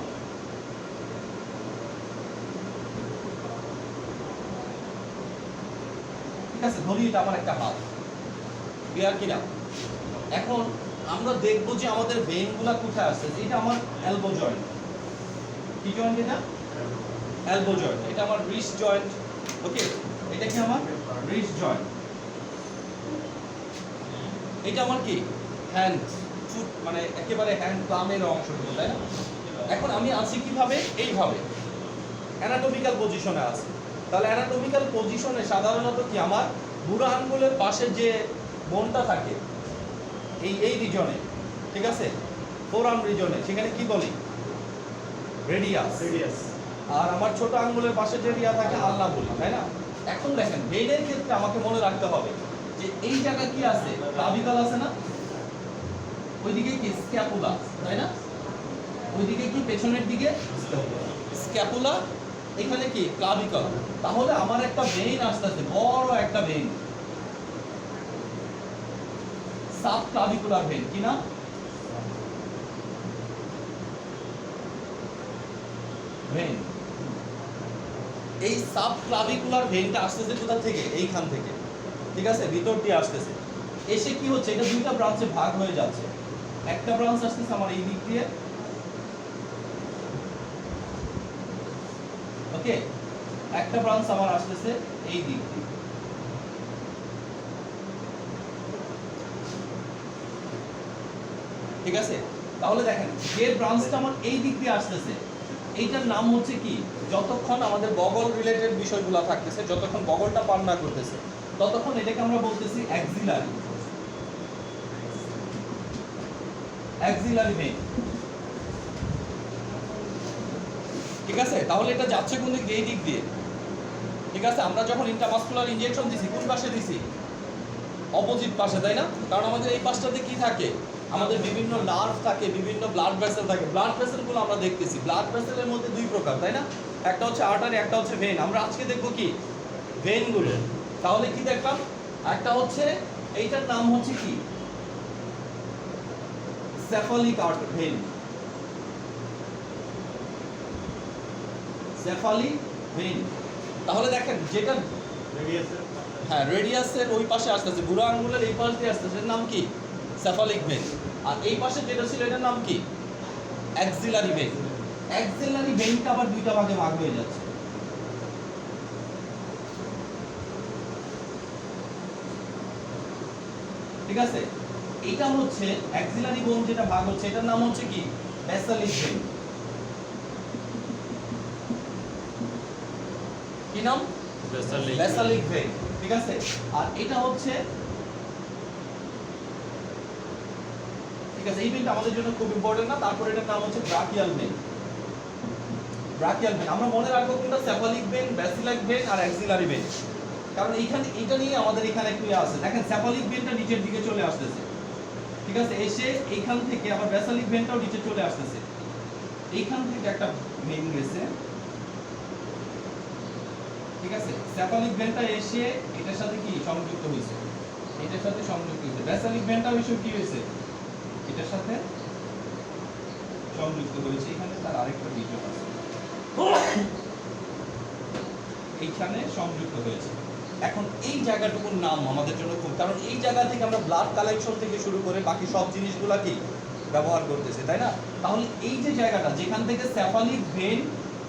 ঠিক আছে, ধরি এটা আমার একটা হাত, ক্লিয়ার কিনা? এখন আমরা দেখবো যে আমাদের ভেইনগুলা কোথায় আসছে। এটা আমার এলবো জয়েন্ট, কি জয়েন্ট এটা? Elbow joint. এটা আমার রিস্ট জয়েন্ট, ওকে, এটা কি আমার রিস্ট জয়েন্ট। এটা আমার কি হ্যান্ড ফুট, মানে একেবারে হ্যান্ড প্লামের অংশটুকু, তাই না? এখন আমি আছি কিভাবে? এইভাবে অ্যানাটমিক্যাল পজিশনে আছে। তাহলে অ্যানাটমিক্যাল পজিশনে সাধারণত কি আমার বুড়ো আঙ্গুলের পাশে যে বোনটা থাকে এই রিজনে, ঠিক আছে, ফোরআর্ম রিজনে, সেখানে কি বলি? রেডিয়াস। আর আমার ছোট আঙ্গুলের পাশে যে রিয়া থাকে আল্লাহ বলি, তাই না? এখন দেখেন ভেনের ক্ষেত্রে আমাকে মনে রাখতে হবে যে এই জায়গায় কি আছে? ক্লাভিকল আছে না? ওইদিকে কি স্ক্যাপুলা, তাই না? ওইদিকে কি পেছনের দিকে স্ক্যাপুলা, এখানে কি ক্লাভিকল। তাহলে আমার একটা ভেইন আসতেছে, বড় একটা ভেইন, সাব ক্লাভিকুলার ভেইন, কি না? ভেইন। এই সাব ক্লাভিকুলার ভেইনটা আসতেছে কোথা থেকে? এইখান থেকে, ঠিক আছে, ভিতর দিয়ে আসতেছে। এসে কি হচ্ছে? এটা দুইটা ব্রাঞ্চে ভাগ হয়ে যাচ্ছে। একটা ব্রাঞ্চ আসতেছে আমার এই দিক দিয়ে, ওকে, একটা ব্রাঞ্চ আমার আসতেছে এই দিক দিয়ে। ঠিক আছে, তাহলে দেখেন যে ব্রাঞ্চটা আমার এই দিক দিয়ে আসতেছে এইটার নাম হচ্ছে কি, যতক্ষণ আমাদের বগল রিলেটেড বিষয়গুলো থাকতেছে, যতক্ষণ বগলটা পার না করতেছে, ততক্ষণ এটাকে আমরা বলতেছি অ্যাক্সিলারি, অ্যাক্সিলারি ভেইন। ঠিক আছে, তাহলে এটা যাচ্ছে কোন দিক দিয়ে? এই দিক দিয়ে। ঠিক আছে, আমরা যখন ইন্ট্রামাসকুলার ইনজেকশন দিছি কোন পাশে দিছি? অপোজিট পাশে, তাই না? কারণ আমাদের এই পাশটাতে কি থাকে? আমাদের বিভিন্ন নার্ভ থাকে, বিভিন্ন ব্লাড ভেসেল থাকে। ব্লাড ভেসেলগুলো আমরা দেখতেছি, ব্লাড ভেসেলের মধ্যে দুই প্রকার, তাই না? একটা হচ্ছে আর্টারি, একটা হচ্ছে ভেইন। আমরা আজকে দেখবো কি ভেইনগুলো। তাহলে কি দেখলাম? একটা হচ্ছে এইটার নাম হচ্ছে কি cephalic artery vein, cephalic vein. তাহলে দেখেন যেটা হ্যাঁ রেডিয়াসের ওই পাশে আসতেছে, বুড়ো আঙ্গুলের এই পাশ দিয়ে আসতেছে, এর নাম কি? Cephalic vein. আর এই পাশে যেটা ছিল এটার নাম কি? Axillary vein. অ্যাক্সিলারি ভেইনটা আবার দুইটা ভাগে ভাগ হয়ে যাচ্ছে। ঠিক আছে, এটা হচ্ছে অ্যাক্সিলারি বোন যেটা ভাগ হচ্ছে এটার নাম হচ্ছে কি? ভেসালিক ভেইন। কি নাম? ভেসালিক ভেইন। ঠিক আছে, আর এটা হচ্ছে, ঠিক আছে, এই ভেইনটা আমাদের জন্য খুব ইম্পর্টেন্ট না। তারপর এটার নাম হচ্ছে ব্রাকিয়াল ভেইন। ব্রাকিয়াল ভেইন আমরা মনে রাখবো কোনটা? সেফালিক ভেইন, ভেসালিক ভেইন আর অ্যাক্সিলারি ভেইন। কারণ এইখানে এটা নিয়ে আমাদের এখানে একটু আছে। দেখেন সেফালিক ভেইনটা নিচের দিকে চলে আসতেছে, ঠিক আছে, এসে এইখান থেকে আবার ভেসালিক ভেইনটাও নিচে চলে আসতেছে। এইখান থেকে একটা ভেইন গেছে, ঠিক আছে, সেফালিক ভেইনটা এসে এটার সাথে কি সংযুক্ত হয়েছে? এটার সাথে সংযুক্ত হয়েছে। ভেসালিক ভেইনটাও এসে কি হয়েছে? এটার সাথে সংযুক্ত হয়েছে। এখানে তার আরেকটা রিজন আছে, এইখানে সংযুক্ত হয়েছে। এখন এই জায়গাটুকুর নাম আমাদের জন্য খুব, কারণ এই জায়গা থেকে আমরা ব্লাড কালেকশন থেকে শুরু করে বাকি সব জিনিসগুলা কি ব্যবহার করতেছি, তাই না? তাহলে এই যে জায়গাটা যেখান থেকে সেফালিক ভেন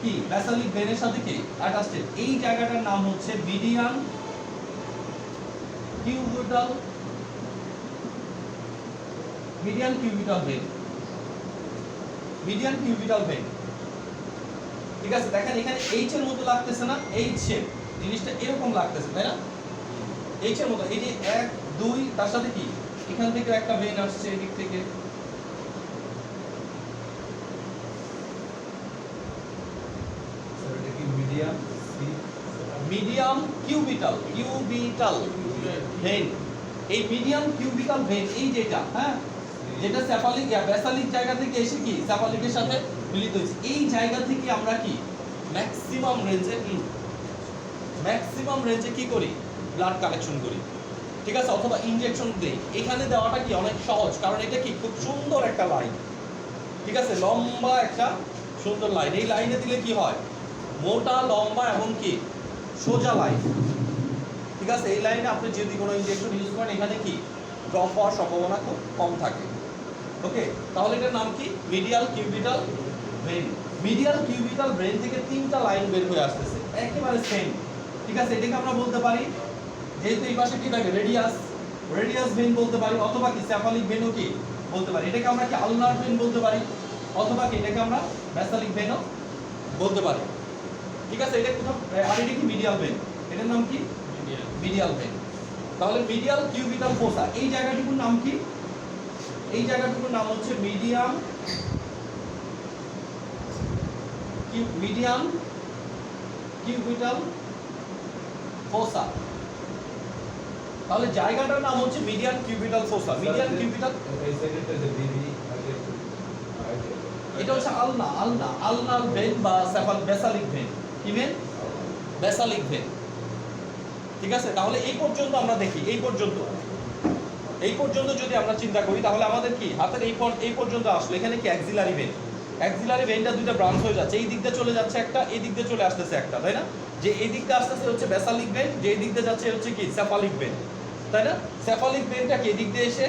কি ভ্যাসালিক ভেনের সাথে কি অ্যাটাচড, এই জায়গাটার নাম হচ্ছে median cubital when. Median cubital when, ঠিক আছে? দেখেন এখানে এইচ এর মতো লাগতেছে না, এইচ শেপ জিনিসটা এরকম লাগতেছে, তাই না? এইচ এর মতো, এই যে 1 2 তার সাথে কি এখান থেকে একটা ভেন আসছে এদিক থেকে, স্যার এটা কি medium C medium cubital when. এই মিডিয়াম কিউবিটাল ভেন এই যেটা, হ্যাঁ, যেটা সেফালিক ভ্যাসালিক জায়গা থেকে এসে কি সেফালিকের সাথে মিলিত হয়েছে, এই জায়গা থেকে আমরা কি ম্যাক্সিমাম রেঞ্জে কি করি ব্লাড কালেকশন করি, ঠিক আছে, অথবা ইনজেকশন দেই। এখানে দেওয়াটা কি অনেক সহজ, কারণ এটা কি খুব সুন্দর একটা লাইন, ঠিক আছে, লম্বা একটা সুন্দর লাইন। এই লাইনে দিলে কি হয়, মোটা লম্বা এবং কি সোজা লাইন, ঠিক আছে। এই লাইনে আপনি যদি কোনো ইনজেকশন ইউজ করেন এখানে কি ড্রপ হওয়ার সম্ভাবনা খুব কম থাকে। ওকে, তাহলে এটার নাম কি medial cubital when. Medial cubital when থেকে 3টা লাইন বের হয়ে আসতেছে একেবারে সেম, ঠিক আছে। এটাকে আমরা বলতে পারি, যেহেতু এই পাশে কি থাকে রেডিয়াস ভেন বলতে পারি, অথবা কি সেফালিক ভেনও কি বলতে পারি। এটাকে আমরা কি আলনার ভেন বলতে পারি, অথবা কি এটাকে আমরা ভ্যাসালিক ভেনও বলতে পারি, ঠিক আছে। এটা কোথাও, আর এটা কি মিডিয়াল ভেন, এটার নাম কি মিডিয়াল ভেন। তাহলে মিডিয়াল কিউবিটাল ফোসা, এই জায়গাটুকুর নাম কি, এই জায়গাটুকুর নাম হচ্ছে মিডিয়াম কিউবিটাল ফোসা। তাহলে জায়গাটার নাম হচ্ছে মিডিয়ান কিউবিটাল ফোসা। মিডিয়ান কিউবিটাল, এই সাইডে যে বিবি এটা হচ্ছে আলনার ভেন বা ভ্যাসালিক ভেন। কি ভেন? ভ্যাসালিক ভেন, ঠিক আছে। তাহলে এই পর্যন্ত আমরা দেখি, এই পর্যন্ত যদি আমরা চিন্তা করি, তাহলে আমাদের কি হাতের এই পর্যন্ত আসলে এখানে কি অ্যাক্সিলারি ভেন, অ্যাক্সিলারি ভেনটা দুইটা ব্রাঞ্চ হয়ে যাচ্ছে, এই দিক দিয়ে চলে যাচ্ছে একটা, এই দিক দিয়ে চলে আসতেছে একটা, তাই না? যে এই দিক দিয়ে আসতেছে হচ্ছে ভ্যাসালিক ভেন, যে এই দিক দিয়ে যাচ্ছে হচ্ছে কি সেফালিক ভেন, তাই না? সেফালিক ভেনটা কি এদিক দিয়ে এসে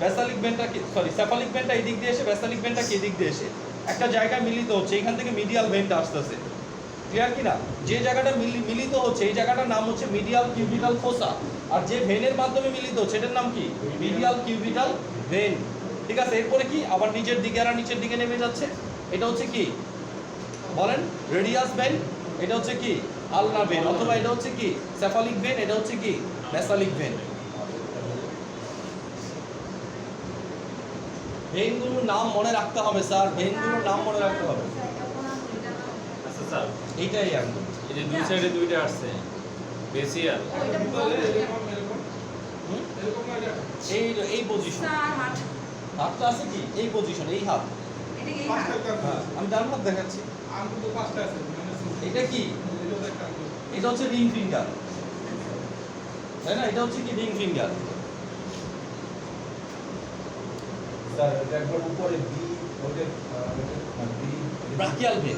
ভ্যাসালিক ভেনটা কি সেফালিক ভেনটা এই দিক দিয়ে এসে ভ্যাসালিক ভেনটা কি এদিক দিয়ে এসে একটা জায়গায় মিলিত হচ্ছে, এখান থেকে মিডিয়াল ভেনটা আসতেছে, ক্লিয়ার কি না? যে জায়গাটা মিলিত হচ্ছে এই জায়গাটার নাম হচ্ছে মিডিয়াল কিউবিটাল ফোসা, আর যে ভেনের মাধ্যমে মিলিত হচ্ছে এটার নাম কি মিডিয়াল কিউবিটাল ভেন, ঠিক আছে। এরপরে কি আবার নিচের দিকে নেমে যাচ্ছে, এটা হচ্ছে কি বলেন রেডিয়াস ভেন, এটা হচ্ছে কি আলনা ভেন, অথবা এটা হচ্ছে কি সেফালিক ভেন, এটা হচ্ছে কি ভ্যাসালিক ভেন। ভেনগুলোর নাম মনে রাখতে হবে স্যার, ভেনগুলোর নাম মনে রাখতে হবে, আচ্ছা স্যার, এইটাই একদম এই যে দুই সাইডে দুইটা আসছে বেসিয়াল, এই পজিশন, হাতটা আছে কি এই পজিশন, এই হাত, হ্যাঁ আমি ডান হাত দেখাচ্ছি, এটা কি এটা হচ্ছে রিং ফিঙ্গার, তাই না? এটা হচ্ছে কি রিং ফিঙ্গার। স্যার এটা একবার উপরে বি ওকে বি ব্রাকিয়াল ভেন,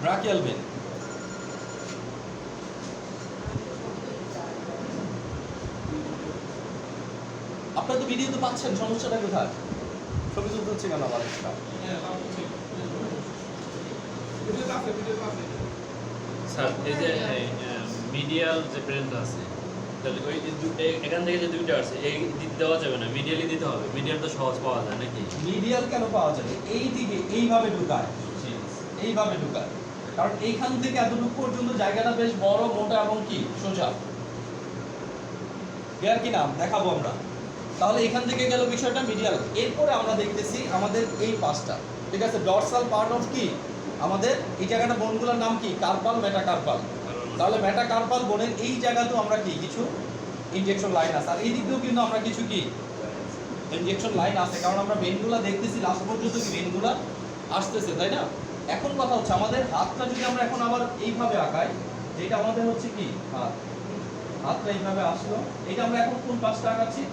ব্রাকিয়াল ভেন। আপনারা তো ভিডিও তো পাচ্ছেন, সমস্যাটা কোথায়? ছবি তুলতে হচ্ছে কেন আমার একটা? স্যার এই যে মিডিয়াল যে ব্রেনটা আছে, তাহলে ওই যে এখান থেকে যে দুইটা আসছে এই দিতে দেওয়া যাবে না, মিডিয়ালি দিতে হবে। মিডিয়াল তো সহজ পাওয়া যায় নাকি? মিডিয়াল কেন পাওয়া যাবে? এই দিকে এইভাবে ঢুকায়, এইভাবে ঢুকায়, কারণ এইখান থেকে এতটুকু পর্যন্ত জায়গাটা বেশ বড়, মোটা এবং কি সোজা, ক্লিয়ার কি না? দেখাবো আমরা। তাহলে এখান থেকে গেল বিষয়টা মিডিয়াল। এরপরে আমরা দেখতেছি আমাদের এই পাশটা, ঠিক আছে, ডরসাল পার্ট অফ কি আমাদের এই জায়গাটা, বোনগুলোর নাম কি কার্পাল, মেটাকার্পাল। তাহলে মেটাকার্পাল বোনের এই জায়গাতেও আমরা কি কিছু ইনজেকশন লাইন আছে, আর এই দিক দিয়েও কিন্তু আমরা কিছু কি ইনজেকশন লাইন আছে, কারণ আমরা ভেনগুলা দেখতেছি লাস্ট পর্যন্ত কি ভেনগুলা আসতেছে, তাই না? এখন কথা হচ্ছে আমাদের হাতটা যদি আমরা এখন আবার এইভাবে আঁকাই, যেটা আমাদের হচ্ছে কি হাতটা এইভাবে আসলো, এটা আমরা এখন কোন পাশটা আঁকাচ্ছি?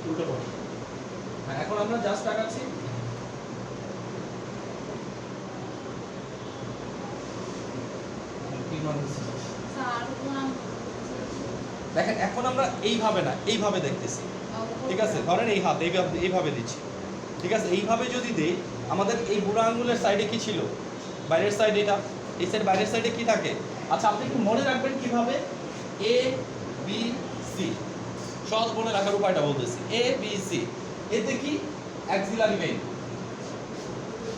উল্টো পাশ। হ্যাঁ, এখন আমরা জাস্ট আঁকাচ্ছি কি মানে দেখেন এখন আমরা এইভাবে না এইভাবে দেখতেছি, ঠিক আছে? ধরেন এই হাত এইভাবে দিচ্ছি, ঠিক আছে? এইভাবে যদি দেই, আমাদের এই বুড়ো আঙ্গুলের সাইডে কি ছিল? বাইরের সাইড এটা, এই সাইড বাইরের সাইডে কি থাকে? আচ্ছা আপনি একটু মনে রাখবেন কিভাবে, এ বি সি, সহজ মনে রাখার উপায়টা বলতেছি। এ বি সি, এতে কি? Axillary vein,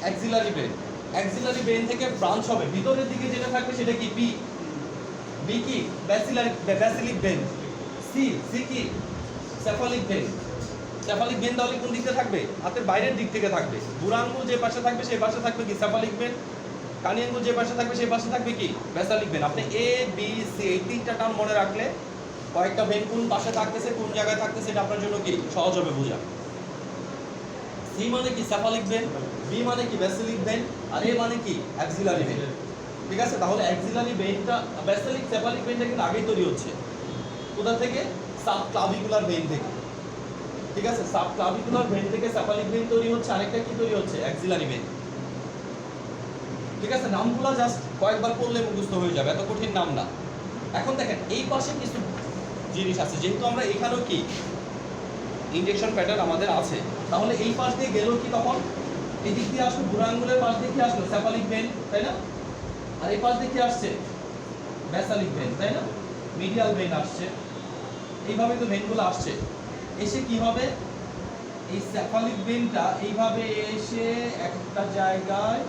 axillary vein, axillary vein থেকে ব্রাঞ্চ হবে, ভিতরের দিকে যেটা থাকবে সেটা কি? বি, বি কি? ব্যাসিলিক ভেইন। সি, সি কি? Cephalic vein. সেফালিক ভেইন তাহলে কোন দিকে থাকবে? হাতের বাইরের দিক থেকে থাকবে। বুড়ো আঙ্গুল যে পাশে থাকবে সেই পাশে থাকবে কি? Cephalic vein. কানি আঙ্গুল যে পাশে থাকবে সেই পাশে থাকবে কি? ব্যাসালিক ভেইন। আপনি এ বি সি এই তিনটা টার্ম মনে রাখলে কয়েকটা ভেইন কোন পাশে থাকতেছে কোন জায়গায় থাকতেছে এটা আপনার জন্য কি সহজ হবে বোঝা। সি মানে কি? সেফালিক ভেইন, বি মানে কি? ব্যাসিলিক ভেইন, আর এ মানে কি? Axillary vein. ঠিক আছে? তাহলে অ্যাক্সিলারি ভেইনটা, ব্যাসিলিক সেফালিক ভেইনটা কিন্তু আগেই তৈরি হচ্ছে। কোথা থেকে? সাবক্লাভিকুলার ভেইন থেকে। ঠিক আছে? সাবক্লাভিকুলার ভেইন থেকে সেফালিক ভেইন তৈরি হচ্ছে, আরেকটা কি তৈরি হচ্ছে? Axillary vein. ঠিক আছে? নামগুলো জাস্ট কয়েকবার পড়লে মুখস্থ হয়ে যাবে, এত কঠিন নাম না। এখন দেখেন এই পাশে কিছু জিনিস আছে, যেহেতু আমরা এখানেও কি ইনজেকশন প্যাটার্ন আমাদের আছে, তাহলে এই পাশ দিয়ে গেল কি তখন? এই দিক দিয়ে আসলো, বুড়ো আঙ্গুলের পাশ দিয়ে কি আসলো? সেফালিক ভেইন, তাই না? আর এই পাশ দিয়ে কি আসছে? ব্যাসালিক ভেইন, তাই না? মিডিয়াল ভেইন আসছে, এইভাবে তো ভেইনগুলো আসছে। এসে কি হবে? এই সেফালিক ভেইনটা এইভাবে এসে একটা জায়গায়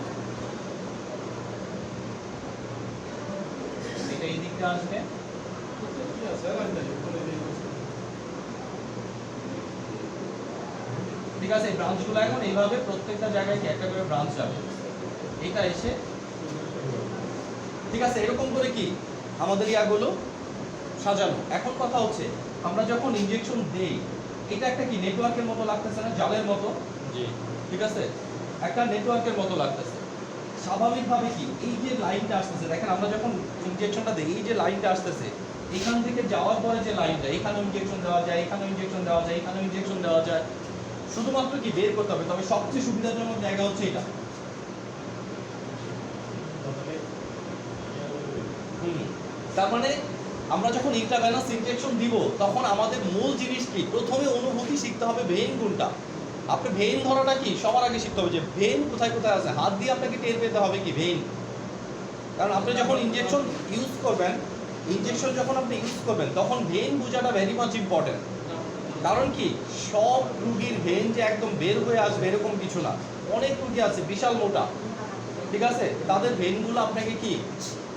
এটা এই দিকটা আসবে, ঠিক আছে? এই ব্রাঞ্চগুলো এখন এইভাবে প্রত্যেকটা জায়গায় কি একটা করে ব্রাঞ্চ যাবে, এটা এসে, ঠিক আছে? এরকম করে কি আমাদের ইয়াগুলো সাজানো। এখন কথা হচ্ছে আমরা যখন ইনজেকশন দেই, এটা একটা কি নেটওয়ার্কের মতো লাগতেছে না? জালের মতো, জি ঠিক আছে? একটা নেটওয়ার্কের মতো লাগতেছে। স্বাভাবিকভাবে কি এই যে লাইনটা আসতেছে, দেখেন আমরা যখন ইনজেকশনটা দিই, এই যে লাইনটা আসতেছে, এখান থেকে যাওয়ার পরে যে লাইনটা, এখানেও ইনজেকশন দেওয়া যায়, এখানেও ইনজেকশন দেওয়া যায়, এখানেও ইনজেকশন দেওয়া যায়, শুধুমাত্র কি বের করতে হবে। তবে সবচেয়ে সুবিধাজনক জায়গা হচ্ছে এটা। তার মানে আমরা যখন ইন্ট্রাভেনাস ইনজেকশন দিব তখন আমাদের মূল জিনিস কি? প্রথমে অনুভূতি শিখতে হবে ভেইন কোনটা। আপনি ভেইন ধরাটা কি সবার আগে শিখতে হবে, যে ভেইন কোথায় কোথায় আছে। হাত দিয়ে আপনাকে টের পেতে হবে কি ভেইন। কারণ আপনি যখন ইনজেকশন ইউজ করবেন, ইনজেকশন যখন আপনি ইউজ করবেন তখন ভেইন বোঝাটা ভেরি মাচ ইম্পর্টেন্ট। কারণ কি সব রুগীর ভেইন যে একদম বের হয়ে আসবে এরকম কিছু না। অনেক রুগী আছে বিশাল মোটা, ঠিক আছে? তাদের ভেইনগুলো আপনাকে কি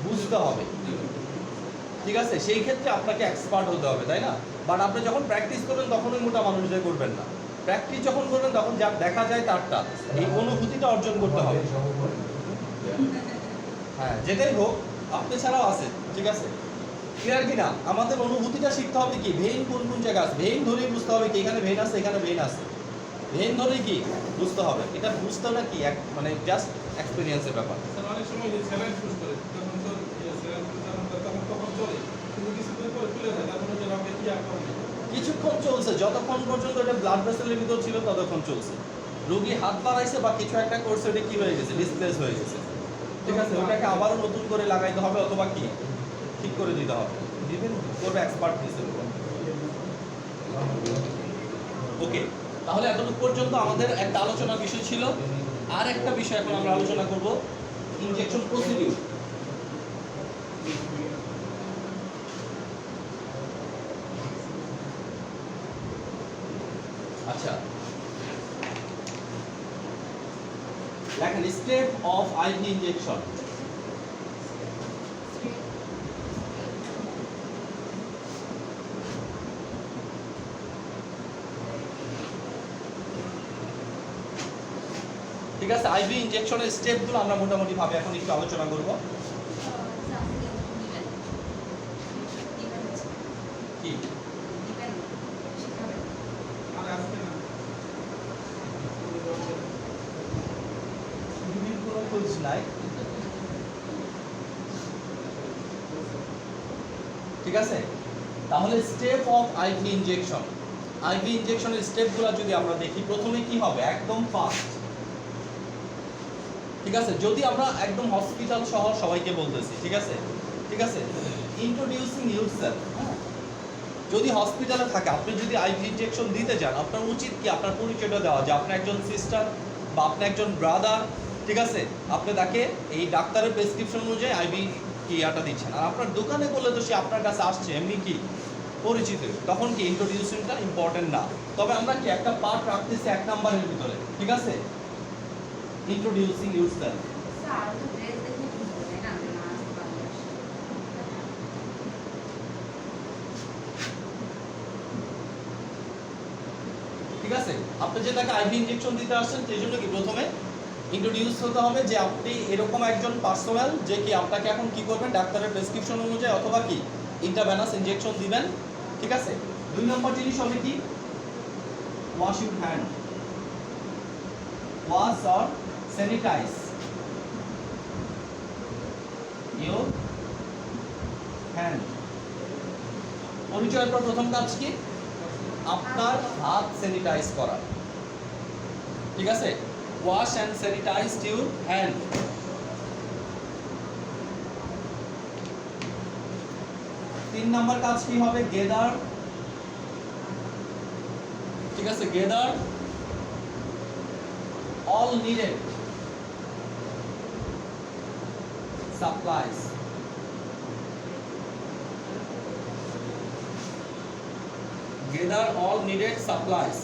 বুঝতে হবে, ঠিক আছে? সেই ক্ষেত্রে আপনাকে এক্সপার্ট হতে হবে, তাই না? বাট আপনি যখন প্র্যাকটিস করবেন তখন ওই মোটা মানুষদের করবেন না। প্র্যাকটিস যখন করবেন তখন যা দেখা যায় তারটা, এই অনুভূতিটা অর্জন করতে হবে। হ্যাঁ যেটাই হোক আপনি ছাড়াও আছে, ঠিক আছে? ক্লিয়ার কি না? আমাদের অনুভূতিটা শিখতে হবে কি ভেইন কোন কোন জায়গা আছে, ভেইন ধরেই বুঝতে হবে কি এখানে ভেইন আছে এখানে ভেইন আছে, ভেইন ধরেই কি বুঝতে হবে। এটা বুঝতে না কি এক মানে জাস্ট এক্সপেরিয়েন্সের ব্যাপার। অনেক সময় যে স্যালাইন ইউজ করে তখন তো স্যালাইন তখন চলে, কিন্তু কিছুদিন পরে খুলে যায়, তার মানে যেন আমরা কি আর করি না। কিছুক্ষণ চলছে, যতক্ষণ পর্যন্ত এটা ব্লাড ভেসেলের ভিতর ছিল ততক্ষণ চলছে। রোগী হাত বাড়াইছে বা কিছু একটা করছে, ওটা কি হয়ে গেছে? ডিসপ্লেস হয়ে গেছে, ঠিক আছে? ওটাকে আবারও নতুন করে লাগাইতে হবে অথবা কি ঠিক করে দিতে হবে, দিবেন করবে এক্সপার্ট পিসের উপর। ওকে, তাহলে এতটুকু পর্যন্ত আমাদের একটা আলোচনার বিষয় ছিল। আর একটা বিষয় এখন আমরা আলোচনা করব, ইনজেকশন প্রসিডিউর। আচ্ছা দেখেন স্টেপ অফ আইভি ইনজেকশন। ঠিক আছে? আইভি ইনজেকশনের স্টেপগুলো আমরা মোটামুটি ভাবে এখন একটু আলোচনা করব। কি আর আসবে না। রুগীর কোনো খোঁজ নাই, ঠিক আছে? তাহলে step of IV injection, IV ইনজেকশনের স্টেপগুলো যদি আমরা দেখি, প্রথমে কি হবে? একদম ফাস্ট, ঠিক আছে? যদি আমরা একদম হসপিটাল সহ সবাইকে বলতেছি, ঠিক আছে? ঠিক আছে? Introducing yourself. যদি হসপিটালে থাকে, আপনি যদি আইভি ইনজেকশন দিতে যান, আপনার উচিত কি আপনার পরিচয়টা দেওয়া, যে আপনি একজন সিস্টার বা আপনি একজন ব্রাদার, ঠিক আছে, আপনি তাকে এই ডাক্তারের প্রেসক্রিপশন অনুযায়ী আইভি কি ইয়াটা দিচ্ছেন। আর আপনার দোকানে করলে তো সে আপনার কাছে আসছে এমনি কি পরিচিত, তখন কি ইন্ট্রোডিউসিংটা ইম্পর্টেন্ট না। তবে আমরা কি একটা পার্ট রাখতেছি 1 নম্বরের ভিতরে, ঠিক আছে, ইন্ট্রোডিউসিং ইউরসেলফ। স্যার তো ড্রেস দেখে বুঝবো তাই না না বাংলাদেশ ঠিক আছে, আপনি যে তাকে আইভি ইনজেকশন দিতে আসছেন, সেই জন্য কি প্রথমে ইন্ট্রোডিউস হতে হবে যে আপনি এরকম একজন পার্সোনাল যে কি আপনাকে এখন কি করবেন, ডাক্তারের প্রেসক্রিপশন অনুযায়ী অথবা কি ইন্টারভেনাস ইনজেকশন দিবেন, ঠিক আছে। 2 নম্বর জিনিস হবে কি, wash your hand, wash or sanitise your hand. পরিচয়ের পর প্রথম কাজ কি, আপনার হাত স্যানিটাইজ করা, ঠিক আছে, wash and sanitise your hand. 3 number কাজ কি হবে, গেদার, ঠিক আছে, gather all needed supplies. Gather all needed supplies,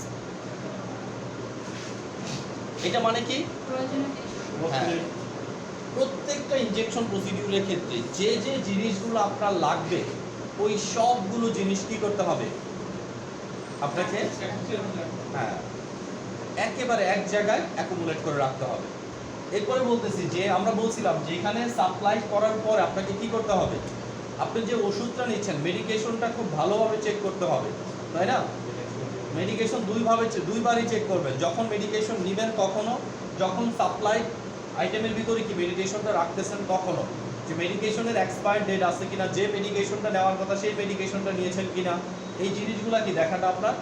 এটা মানে কি, প্রয়োজনীয় জিনিস হ্যাঁ, প্রত্যেকটা ইনজেকশন প্রসিডিউরের ক্ষেত্রে যে যে জিনিসগুলো আপনার লাগবে, ওই সবগুলো জিনিস কি করতে হবে আপনাকে, হ্যাঁ, একেবারে এক জায়গায় অ্যাকুমুলেট করে রাখতে হবে। এরপরে বলতেছি যে আমরা বলছিলাম যে এখানে সাপ্লাই করার পর আপনাকে কি করতে হবে, আপনি যে ওষুধটা নিচ্ছেন মেডিকেশনটা খুব ভালোভাবে চেক করতে হবে, তাই না। মেডিকেশন দুইবারই চেক করবেন, যখন মেডিকেশন নেবেন তখনও, যখন সাপ্লাই আইটেমের ভিতরে কি মেডিকেশনটা রাখতেছেন তখনও, যে মেডিকেশনের এক্সপায়ার ডেট আছে কিনা, যে মেডিকেশনটা নেওয়ার কথা সেই মেডিকেশনটা নিয়েছেন কিনা, এই জিনিসগুলো কি দেখাটা আপনার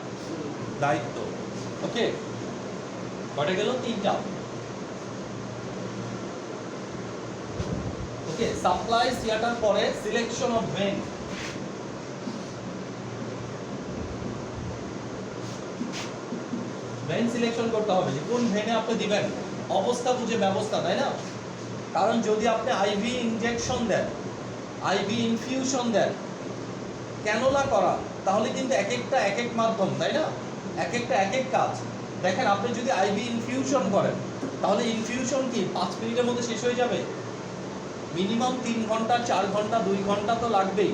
দায়িত্ব। ওকে, কটা গেল, 3টা। ওকে, সাপ্লাই ইয়াটার পরে selection of vein. Vein selection করতে হবে যে কোন ভেনে আপনি দিবেন, অবস্থা বুঝে ব্যবস্থা, তাই না। কারণ যদি আপনি আইভি ইনজেকশন দেন, আইভি ইনফিউশন দেন, ক্যানোলা করা, তাহলে কিন্তু এক একটা এক এক মাধ্যম, তাই না, এক একটা এক এক কাজ। দেখেন আপনি যদি আইভি ইনফিউশন করেন, তাহলে ইনফিউশন কি 5 মিনিটের মধ্যে শেষ হয়ে যাবে, মিনিমাম 3 ঘন্টা 4 ঘন্টা 2 ঘন্টা তো লাগবেই।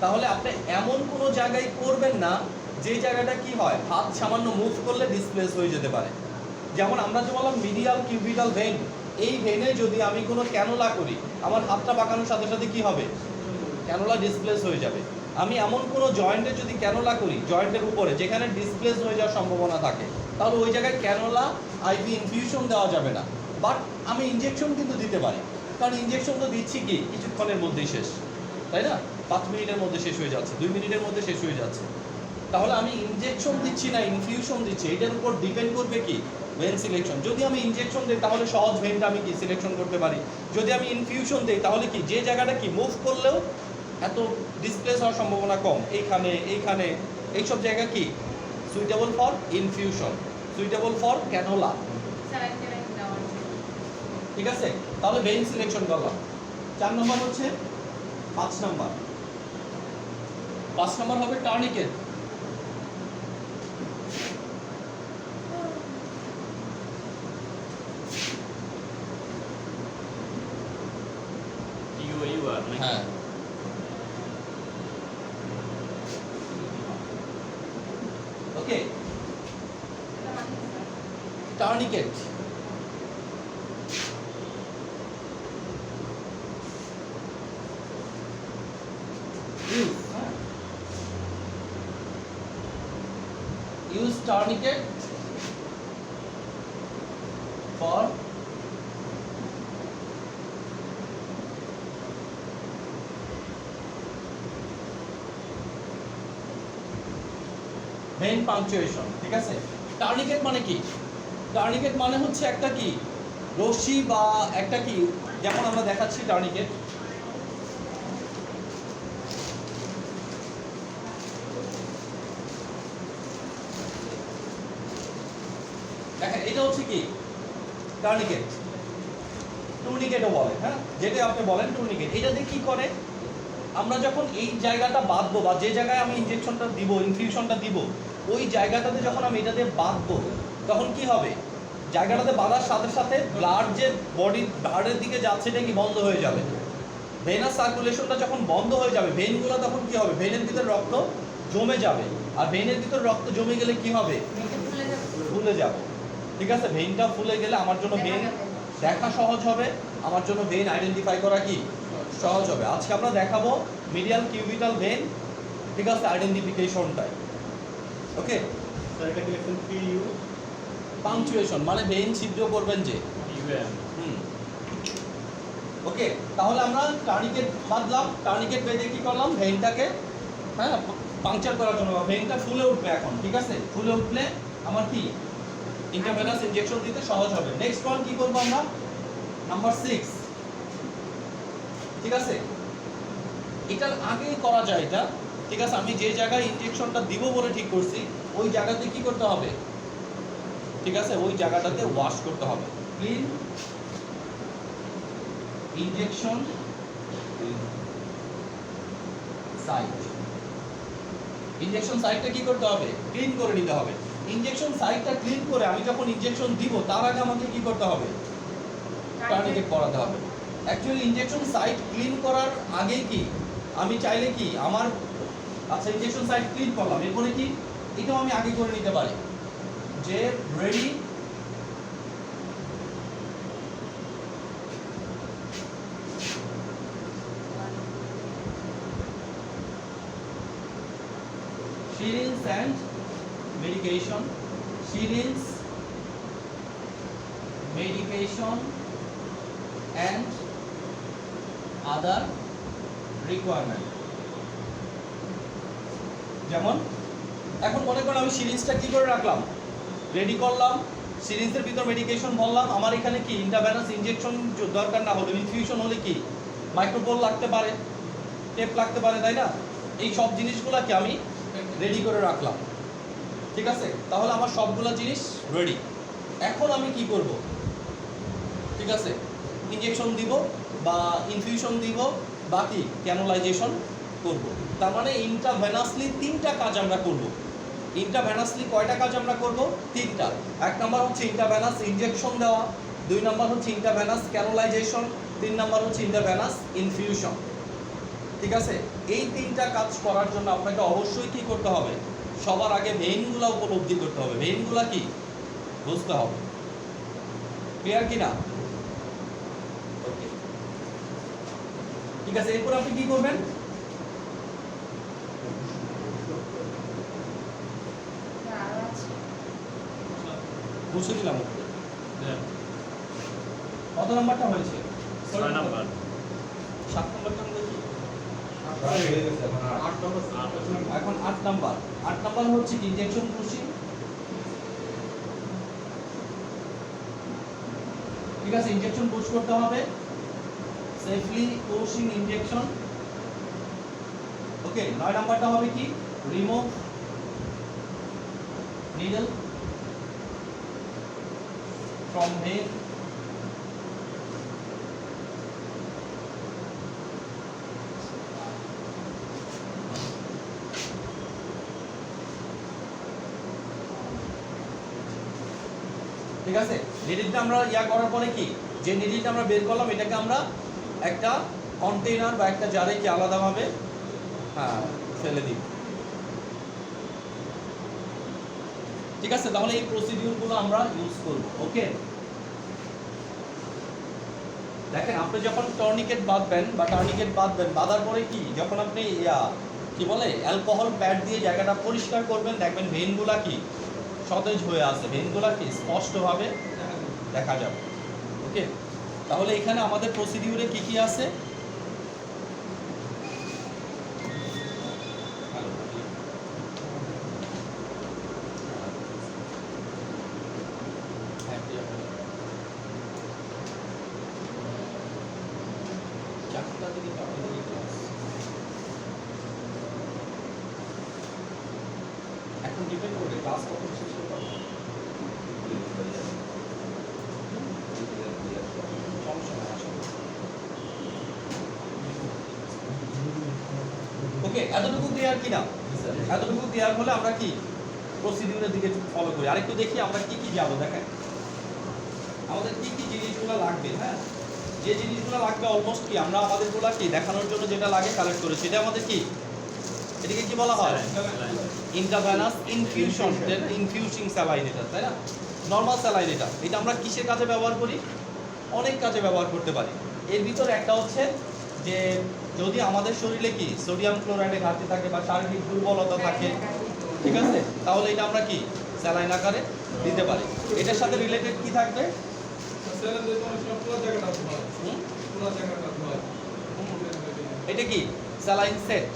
তাহলে আপনি এমন কোনো জায়গায় করবেন না যে জায়গাটা কি হয়, হাত সামান্য মুভ করলে ডিসপ্লেস হয়ে যেতে পারে। যেমন আমরা যে বললাম মিডিয়াল কিউবিটাল ভেন, এই ভেনে যদি আমি কোনো ক্যানোলা করি, আমার হাতটা বাঁকানোর সাথে সাথে কি হবে, ক্যানোলা ডিসপ্লেস হয়ে যাবে। আমি এমন কোনো জয়েন্টে যদি ক্যানোলা করি, জয়েন্টের উপরে যেখানে ডিসপ্লেস হয়ে যাওয়ার সম্ভাবনা থাকে, তাহলে ওই জায়গায় ক্যানোলা আইভি ইনফিউশন দেওয়া যাবে না। বাট আমি ইনজেকশন কিন্তু দিতে পারি, কারণ ইনজেকশন তো দিচ্ছি কি কিছুক্ষণের মধ্যেই শেষ, তাই না, 5 মিনিটের মধ্যে শেষ হয়ে যাচ্ছে, 2 মিনিটের মধ্যে শেষ হয়ে যাচ্ছে। তাহলে আমি ইনজেকশন দিচ্ছি না ইনফিউশন দিচ্ছি, এটার উপর ডিপেন্ড করবে কি ভেন সিলেকশন। যদি আমি ইনজেকশন দিই তাহলে সহজ ভেনটা আমি কি সিলেকশন করতে পারি, যদি আমি ইনফিউশন দিই তাহলে কি যে জায়গাটা কি মুভ করলেও এত ডিসপ্লেস হওয়ার সম্ভাবনা কম, এইখানে এইখানে এইসব জায়গা কি suitable for infusion, suitable for canola, sir একটা লাইন দেওয়ার জন্য ঠিক আছে। তাহলে ভেন সিলেকশন করলাম। 4 নম্বর হচ্ছে 5 নম্বর, 5 নম্বর হবে টার্নিকেট। ইউআর নাকি হ্যাঁ, ওকে, এটা মানে কি sir টার্নিকেট use tourniquet for vein punctuation, ঠিক আছে। টার্নিকেট মানে কি, টার্নিকেট মানে হচ্ছে একটা কি রশি বা একটা কি, যেমন আমরা দেখাচ্ছি টার্নিকেট, এটা হচ্ছে কি টুর্নিকেট, টুর্নিকেটও বলে, হ্যাঁ, যেটা আপনি বলেন টুর্নিকেট। এটা দিয়ে কি করে, আমরা যখন এই জায়গাটা বাঁধবো বা যে জায়গায় আমি ইনজেকশনটা দিব, ইনফিউশনটা দিব, ওই জায়গাটাতে যখন আমি এটা দিয়ে বাঁধবো তখন কি হবে, জায়গাটাতে বাঁধার সাথে সাথে ব্লাড যে বডি ব্লাডের দিকে যাচ্ছে এটা কি বন্ধ হয়ে যাবে। ভেনাস সার্কুলেশনটা যখন বন্ধ হয়ে যাবে, ভেইনগুলো তখন কি হবে, ভেইনের ভিতর রক্ত জমে যাবে, আর ভেইনের ভিতর রক্ত জমে গেলে কি হবে, এটা খুলে যাবে। ফুলে যাবে। ঠিক আছে, ভেইনটা ফুলে গেলে আমার জন্য দেখা ভেইন যাবে। দেখা সহজ হবে, আমার জন্য ভেইন আইডেন্টিফাই করা কি সহজ হবে। আজকে আমরা দেখাবো মিডিয়াল কিউবিটাল ভেইন, ঠিক আছে, আইডেন্টিফিকেশনটাই। ওকে, স্যার এটা কি লিখছেন PU? পাংচুয়েশন মানে ভেইন ছিদ্র করবেন যে। ইউএম ওকে, তাহলে আমরা টার্নিকেট বাঁধলাম, টার্নিকেট বেঁধে কি করলাম, ভেইনটাকে হ্যাঁ পাংচার করার জন্য, ভেইনটা ফুলে উঠবে এখন, ঠিক আছে, ফুলে উঠলে আমার কি ইন্টারভেনাস ইনজেকশন দিতে সহজ হবে। নেক্সট ওয়ান কি করবো আমরা, নাম্বার 6, ঠিক আছে, এটার আগেই করা যায় এটা, ঠিক আছে, আমি যে জায়গায় ইনজেকশনটা দিব বলে ঠিক করছি ওই জায়গাতে কি করতে হবে, ঠিক আছে, ওই জায়গাটাতে ওয়াশ করতে হবে, ক্লিন ইনজেকশন সাইট। ইনজেকশন সাইটটা কি করতে হবে, ক্লিন করে নিতে হবে। ইনজেকশন সাইটটা ক্লিন করে আমি যখন ইনজেকশন দিব তার আগে আমাকে কি করতে হবে, টার্নিকেট পরাতে হবে। অ্যাকচুয়ালি ইনজেকশন সাইট ক্লিন করার আগে কি আমি চাইলে কি আমার, আচ্ছা ইনজেকশন সাইট ক্লিন করলাম, এরপরে কি এটাও আমি আগে করে নিতে পারি যে ready syringe and medication, syringe, medication and other requirement। যেমন এখন মনে করেন আমি সিরিঞ্জটা কি করে রাখলাম, রেডি করলাম, সিরিঞ্জের ভিতর মেডিকেশন ভরলাম, আমার এখানে কি ইন্টারভেনাস ইনজেকশন দরকার না হলে, ইনফিউশন হলে কি মাইক্রোবোল লাগতে পারে, টেপ লাগতে পারে, তাই না, এই সব জিনিসগুলোকে আমি রেডি করে রাখলাম, ঠিক আছে, তাহলে আমার সবগুলো জিনিস রেডি। এখন আমি কি করব, ঠিক আছে, ইনজেকশন দিব বা ইনফিউশন দিব, বাকি ক্যানোলাইজেশন করব। তার মানে ইন্টারভেনাসলি 3টা কাজ আমরা করব। ইন্টারভেনাসলি কয়টা কাজ আমরা করব, 3টা। এক নাম্বার হচ্ছে ইন্টারভেনাস ইনজেকশন দেওয়া, 2 নাম্বার হচ্ছে ইন্টারভেনাস ক্যানোলাইজেশন, 3 নাম্বার হচ্ছে ইন্টারভেনাস ইনফিউশন, ঠিক আছে। এই 3টা কাজ করার জন্য আপনাকে অবশ্যই কি করতে হবে, সবার আগে ভেইনগুলো উপলব্ধি করতে হবে, ভেইনগুলো কি বুঝতে হবে, ক্লিয়ার কি না, ওকে, ঠিক আছে। এরপর আপনি কি করবেন, আরো আছে। বুঝে দিলাম উপরে। কত নাম্বারটা হয়েছে, 6 নাম্বার 7 নাম্বারটা দেখি, প্রায় হয়ে গেছে এখন 8 নম্বর এখন 8 নাম্বার। 8 নাম্বার হচ্ছে ইনজেকশন পুশিং, ঠিক আছে, ইনজেকশন পুশ করতে হবে, সেফলি পুশিং ইনজেকশন, ওকে। 9 নাম্বারটা হবে কি, রিমুভ নিডল ফ্রম ভেন, ঠিক আছে। নিডিলটা আমরা করার পরে কি, যে নিডিলটা আমরা বের করলাম এটাকে আমরা একটা কন্টেইনার বা একটা জারে কি আলাদাভাবে হ্যাঁ ফেলে দিই, ঠিক আছে। তাহলে এই প্রসিডিউরগুলো আমরা ইউজ করব, ওকে। দেখেন আপনি যখন টর্নিকেট বাঁধবেন বা টার্নিকেট বাঁধবেন, বাঁধার পরে কি যখন আপনি কি বলে অ্যালকোহল প্যাড দিয়ে জায়গাটা পরিষ্কার করবেন, দেখবেন ভেইনগুলা কি সতেজ হয়ে আছে, ভেইনগুলা কি স্পষ্টভাবে দেখা যাবে, ওকে। তাহলে এখানে আমাদের প্রসিডিউরে কি কি আছে, এখন ডিপেন্ড করে ক্লাস কখন শেষ করতে হবে। ওকে, এতটুকু ক্লিয়ার কিনা? স্যার এতটুকু ক্লিয়ার হলে আমরা কি প্রসিডিউরের দিকে ফলো করি। আরেকটু দেখি আমরা কি কি যাবো, দেখেন আমাদের কি কি জিনিসগুলো লাগবে। হ্যাঁ, যে জিনিসগুলো লাগবে অলমোস্ট কি আমরা আমাদেরগুলো কি দেখানোর জন্য যেটা লাগে কালেক্ট করেছি। এটা আমাদের কি, এটাকে কি বলা হয়? ইন্ট্রাভেনাস ইনফিউশন, ইনফিউজিং স্যালাইন এটা, তাই না? নর্মাল স্যালাইন এটা। এটা আমরা কিসের কাজে ব্যবহার করি? অনেক কাজে ব্যবহার করতে পারি। এর ভিতরে একটা হচ্ছে যে যদি আমাদের শরীরে কি সোডিয়াম ক্লোরাইডে ঘাটতি থাকে বা শারীরিক দুর্বলতা থাকে, ঠিক আছে, তাহলে এটা আমরা কি স্যালাইন আকারে দিতে পারি। এটার সাথে রিলেটেড কি থাকবে? স্যালাইন দিতে অনেক সময় পুরো জায়গাটা ধোয়া হয়। হুম? পুরো জায়গাটা ধোয়া হয়। এটা কি স্যালাইন সেট,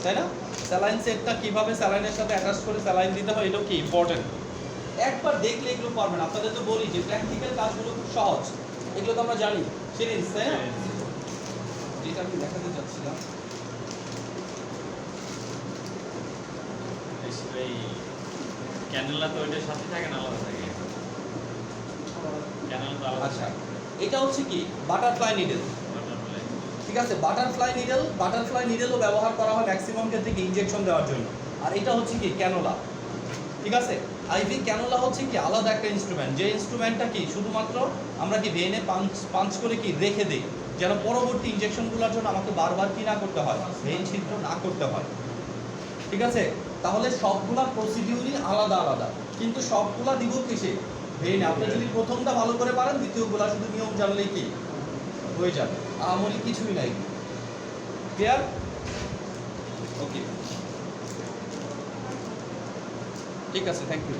তাই না? স্যালাইন সেটটা কিভাবে স্যালাইনের সাথে অ্যাটাচ করে স্যালাইন দিতে হয় এটাও কি ইম্পর্টেন্ট। একবার দেখলে এগুলো পারবেন। আপনাদের তো বলি যে প্র্যাকটিক্যাল কাজগুলো খুব সহজ, এগুলো তো আমরা জানি সিরিজ, তাই না? যেটা আমি দেখাতে চাচ্ছিলাম এই ক্যানেলা তো ওইটার সাথে থাকে না, আলাদা থাকে। ক্যানেলা তো আলাদা আচ্ছা, এটা হচ্ছে কি বাটারফ্লাই নিডল, বাটারফ্লাই। ঠিক আছে? বাটারফ্লাই নিডলও ব্যবহার করা হয় ম্যাক্সিমাম ক্ষেত্রে ইনজেকশন দেওয়ার জন্য। আর এটা হচ্ছে কি ক্যানোলা, ঠিক আছে? আইভি ক্যানোলা হচ্ছে কি আলাদা একটা ইনস্ট্রুমেন্ট, যে ইনস্ট্রুমেন্টটা কি শুধুমাত্র আমরা কি ভেনে পাঞ্চ করে কি রেখে দিই, যেন পরবর্তী ইনজেকশনগুলোর জন্য আমাকে বারবার কি না করতে হয়, ভেন ছিদ্র না করতে হয়, ঠিক আছে? তাহলে সবগুলা প্রসিডিউরই আলাদা আলাদা, কিন্তু সবগুলা দিব কিসে? ভেনে। আপনি যদি প্রথমটা ভালো করে পারেন, দ্বিতীয়গুলা শুধু নিয়ম জানলেই কি হয়ে যাবে, আমরি কিছুই নাই। ক্লিয়ার? ওকে, ঠিক আছে, থ্যাংক ইউ।